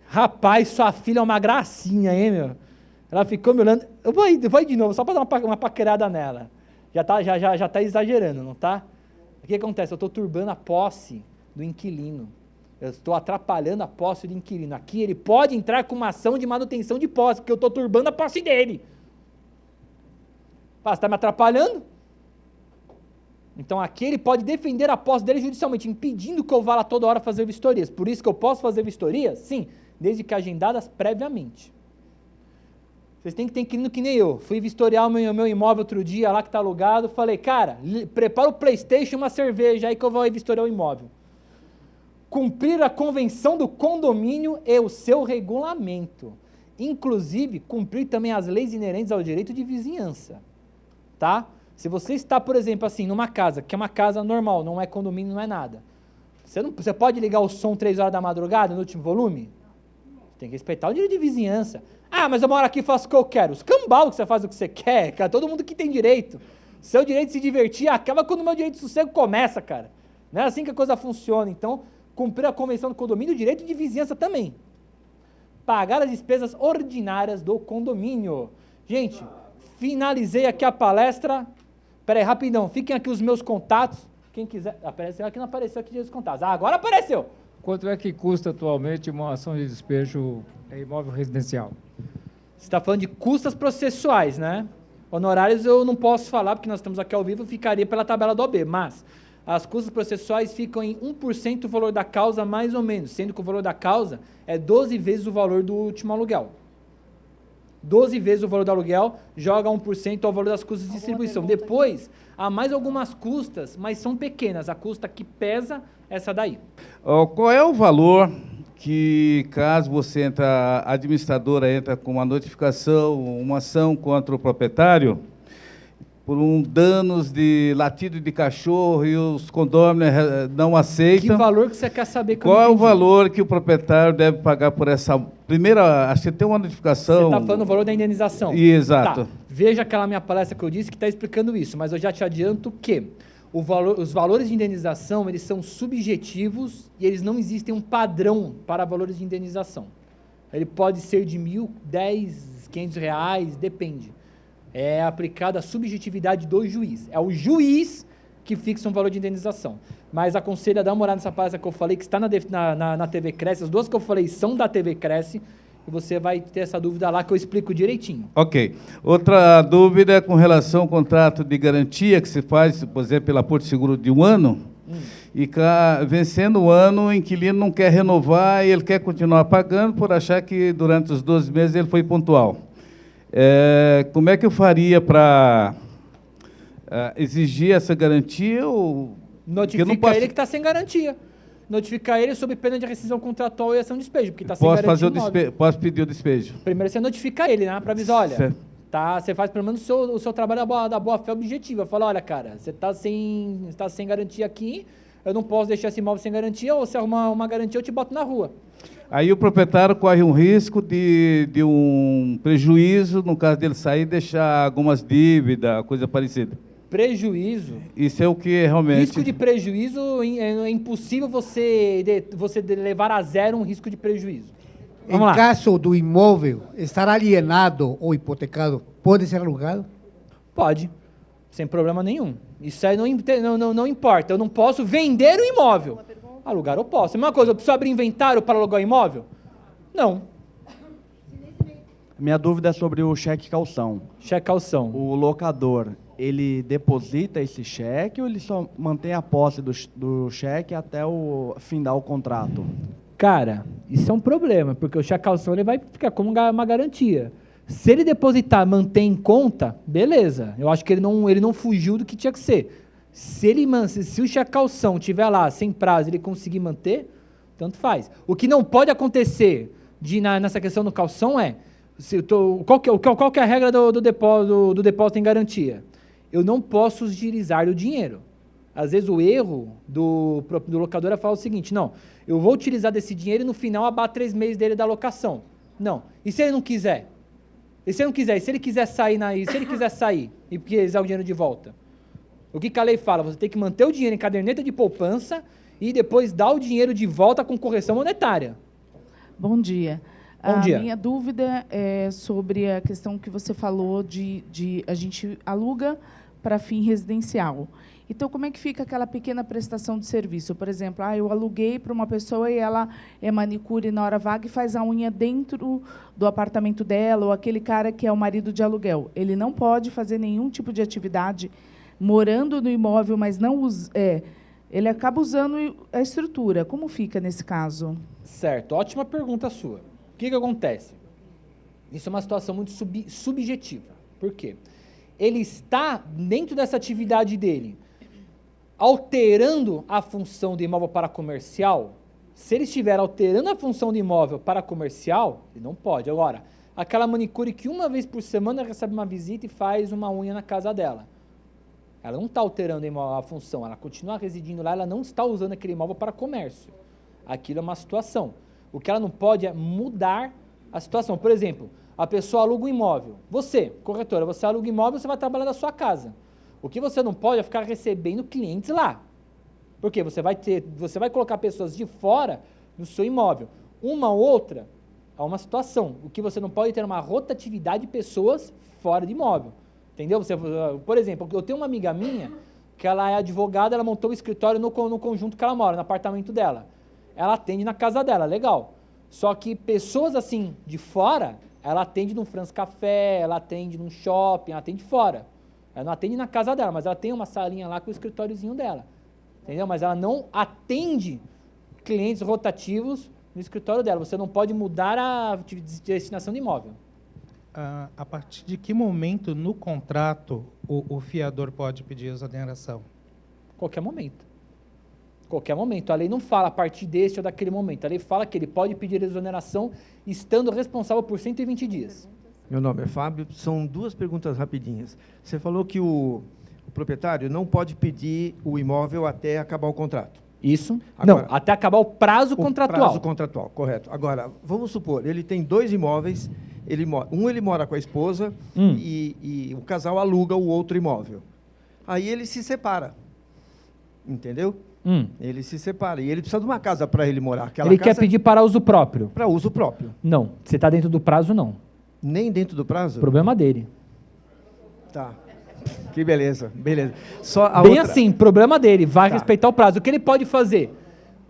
Rapaz, sua filha é uma gracinha, hein, meu? Ela ficou me olhando, eu vou ir de novo, só para dar uma paquerada nela. Já tá exagerando, não tá? O que acontece? Eu estou turbando a posse do inquilino. Eu estou atrapalhando a posse do inquilino. Aqui ele pode entrar com uma ação de manutenção de posse, porque eu estou turbando a posse dele. Você está me atrapalhando? Então aqui ele pode defender a posse dele judicialmente, impedindo que eu vá lá toda hora fazer vistorias. Por isso que eu posso fazer vistorias? Sim, desde que agendadas previamente. Vocês têm que ter inquilino que nem eu. Fui vistoriar o meu imóvel outro dia, lá que tá alugado. Falei, cara, prepara o PlayStation e uma cerveja aí que eu vou vistoriar o imóvel. Cumprir a convenção do condomínio e o seu regulamento. Inclusive, cumprir também as leis inerentes ao direito de vizinhança. Tá? Se você está, por exemplo, assim, numa casa, que é uma casa normal, não é condomínio, não é nada. Você pode ligar o som 3 horas da madrugada no último volume? Tem que respeitar o direito de vizinhança. Ah, mas eu moro aqui e faço o que eu quero. Escambau que você faz o que você quer, cara. Todo mundo que tem direito. Seu direito de se divertir acaba quando o meu direito de sossego começa, cara. Não é assim que a coisa funciona. Então, cumprir a convenção do condomínio e o direito de vizinhança também. Pagar as despesas ordinárias do condomínio. Gente, finalizei aqui a palestra. Peraí, rapidão. Fiquem aqui os meus contatos. Quem quiser... Apareceu aqui, não apareceu aqui os contatos. Ah, agora apareceu. Quanto é que custa atualmente uma ação de despejo em imóvel residencial? Você está falando de custas processuais, né? Honorários eu não posso falar, porque nós estamos aqui ao vivo, ficaria pela tabela do OB, mas as custas processuais ficam em 1% do valor da causa, mais ou menos, sendo que o valor da causa é 12 vezes o valor do último aluguel. 12 vezes o valor do aluguel, joga 1% ao valor das custas de distribuição. Depois, há mais algumas custas, mas são pequenas. A custa que pesa é essa daí. Qual é o valor que, caso você a administradora entra com uma notificação, uma ação contra o proprietário, por danos de latido de cachorro e os condôminos não aceitam? Que valor que você quer saber? Que qual é o valor que o proprietário deve pagar por essa primeira... Acho que tem uma notificação... Você está falando o valor da indenização. Exato. Tá. Veja aquela minha palestra que eu disse que está explicando isso, mas eu já te adianto que os valores de indenização, eles são subjetivos e eles não existem um padrão para valores de indenização. Ele pode ser de 1.000, 10, 500 reais, depende. É aplicada a subjetividade do juiz. É o juiz que fixa um valor de indenização. Mas aconselho a dar uma olhada nessa palestra que eu falei, que está na TV Cresce. As duas que eu falei são da TV Cresce. E você vai ter essa dúvida lá que eu explico direitinho. Ok. Outra dúvida é com relação ao contrato de garantia que se faz, por exemplo, pela Porto Seguro de 1 ano. E vencendo o ano, o inquilino não quer renovar e ele quer continuar pagando por achar que durante os 12 meses ele foi pontual. Como é que eu faria para exigir essa garantia? Notifica ele que está sem garantia. Notificar ele sob pena de rescisão contratual e ação de despejo, porque está sem garantia. Posso pedir o despejo? Primeiro você notifica ele, né, para avisar, olha, você faz pelo menos o seu trabalho da boa-fé objetiva. Fala, olha, cara, você está sem garantia aqui, eu não posso deixar esse imóvel sem garantia, ou se arrumar uma garantia eu te boto na rua. Aí o proprietário corre um risco de um prejuízo, no caso dele sair e deixar algumas dívidas, coisa parecida. Prejuízo? Isso é o que realmente... Risco de prejuízo, é impossível você levar a zero um risco de prejuízo. Vamos lá. Em caso do imóvel estar alienado ou hipotecado, pode ser alugado? Pode, sem problema nenhum. Isso aí não importa. Eu não posso vender o imóvel. Alugar eu posso. A mesma coisa, eu preciso abrir inventário para alugar o imóvel? Não. Minha dúvida é sobre o cheque calção. Cheque calção. O locador, ele deposita esse cheque ou ele só mantém a posse do cheque até o findar o contrato? Cara, isso é um problema, porque o cheque calção ele vai ficar como uma garantia. Se ele depositar, manter em conta, beleza. Eu acho que ele não fugiu do que tinha que ser. Se o cheque calção estiver lá sem prazo e ele conseguir manter, tanto faz. O que não pode acontecer nessa questão do calção é, qual que é a regra do depósito em garantia? Eu não posso utilizar o dinheiro. Às vezes o erro do locador é falar o seguinte, não, eu vou utilizar desse dinheiro e no final abato 3 meses dele da locação. Não. E se ele não quiser? E se ele quiser sair e quiser o dinheiro de volta? O que a lei fala? Você tem que manter o dinheiro em caderneta de poupança e depois dar o dinheiro de volta com correção monetária. Bom dia. Bom dia. A minha dúvida é sobre a questão que você falou de a gente aluga para fim residencial. Então, como é que fica aquela pequena prestação de serviço? Por exemplo, eu aluguei para uma pessoa e ela é manicure na hora vaga e faz a unha dentro do apartamento dela, ou aquele cara que é o marido de aluguel. Ele não pode fazer nenhum tipo de atividade morando no imóvel, mas não ele acaba usando a estrutura. Como fica nesse caso? Certo, ótima pergunta sua. O que acontece? Isso é uma situação muito subjetiva. Por quê? Ele está, dentro dessa atividade dele, alterando a função do imóvel para comercial. Se ele estiver alterando a função do imóvel para comercial, ele não pode. Agora, aquela manicure que uma vez por semana recebe uma visita e faz uma unha na casa dela. Ela não está alterando a função, ela continua residindo lá, ela não está usando aquele imóvel para comércio. Aquilo é uma situação. O que ela não pode é mudar a situação. Por exemplo, a pessoa aluga um imóvel. Você, corretora, você aluga um imóvel, você vai trabalhar da sua casa. O que você não pode é ficar recebendo clientes lá. Por quê? Você vai colocar pessoas de fora no seu imóvel. Uma ou outra é uma situação. O que você não pode ter uma rotatividade de pessoas fora de imóvel. Entendeu? Por exemplo, eu tenho uma amiga minha que ela é advogada, ela montou um escritório no conjunto que ela mora, no apartamento dela. Ela atende na casa dela, legal. Só que pessoas assim, de fora, ela atende num France Café, ela atende num shopping, ela atende fora. Ela não atende na casa dela, mas ela tem uma salinha lá com o escritóriozinho dela. Entendeu? Mas ela não atende clientes rotativos no escritório dela. Você não pode mudar a destinação de imóvel. A partir de que momento no contrato o fiador pode pedir exoneração? Qualquer momento. Qualquer momento. A lei não fala a partir deste ou daquele momento. A lei fala que ele pode pedir exoneração estando responsável por 120 dias. Meu nome é Fábio. São duas perguntas rapidinhas. Você falou que o proprietário não pode pedir o imóvel até acabar o contrato. Isso. Agora, não, até acabar o prazo contratual. Prazo contratual, correto. Agora, vamos supor, ele tem 2 imóveis, ele mora com a esposa e o casal aluga o outro imóvel. Aí ele se separa, entendeu? Ele se separa e ele precisa de uma casa para ele morar. Ele quer pedir para uso próprio. Para uso próprio. Não, você está dentro do prazo, não. Nem dentro do prazo? Problema dele. Tá. Que beleza, beleza. Bem assim, problema dele, vai respeitar o prazo. O que ele pode fazer?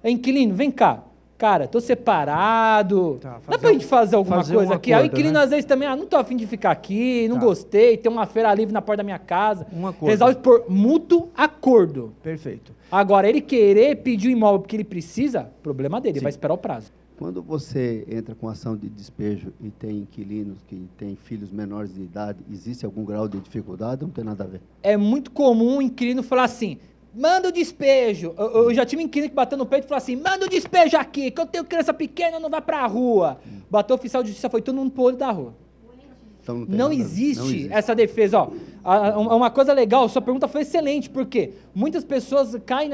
Inquilino, vem cá. Cara, tô separado. Dá pra gente fazer alguma coisa aqui? Aí o inquilino às vezes também, não tô afim de ficar aqui, não gostei, tem uma feira livre na porta da minha casa. Resolve por mútuo acordo. Perfeito. Agora, ele querer pedir o imóvel porque ele precisa, problema dele, vai esperar o prazo. Quando você entra com ação de despejo e tem inquilinos que têm filhos menores de idade, existe algum grau de dificuldade ou não tem nada a ver? É muito comum o inquilino falar assim, manda o despejo. Eu já tive um inquilino que bateu no peito e falou assim, manda o despejo aqui, que eu tenho criança pequena, não vai pra rua. Bateu o oficial de justiça, foi todo mundo pro olho da rua. Então não existe essa defesa. Ó, uma coisa legal, sua pergunta foi excelente, porque muitas pessoas caem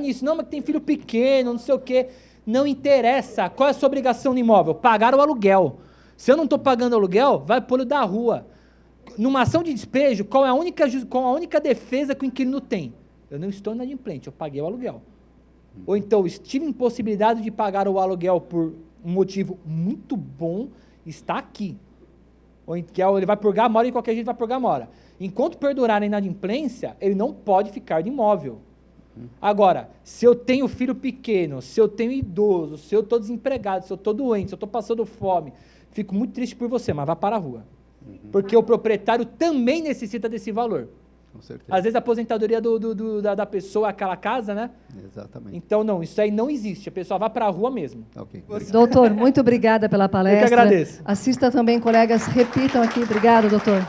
nisso. Não, mas tem filho pequeno, não sei o quê. Não interessa. Qual é a sua obrigação no imóvel? Pagar o aluguel. Se eu não estou pagando aluguel, vai pro olho da rua. Numa ação de despejo, qual é a única defesa que o inquilino tem? Eu não estou inadimplente, eu paguei o aluguel. Ou então, estive impossibilidade de pagar o aluguel por um motivo muito bom, está aqui. Ou ele vai purgar a mora e de qualquer jeito vai purgar a mora. Enquanto perdurar a inadimplência, ele não pode ficar de imóvel. Agora, se eu tenho filho pequeno, se eu tenho idoso, se eu estou desempregado, se eu estou doente, se eu estou passando fome, fico muito triste por você, mas vá para a rua. Porque o proprietário também necessita desse valor. Com certeza. Às vezes a aposentadoria da pessoa é aquela casa, né? Exatamente. Então, não, isso aí não existe. A pessoa vai para a rua mesmo. Ok. Doutor, muito obrigada pela palestra. Eu que agradeço. Assista também, colegas, repitam aqui. Obrigado, doutor.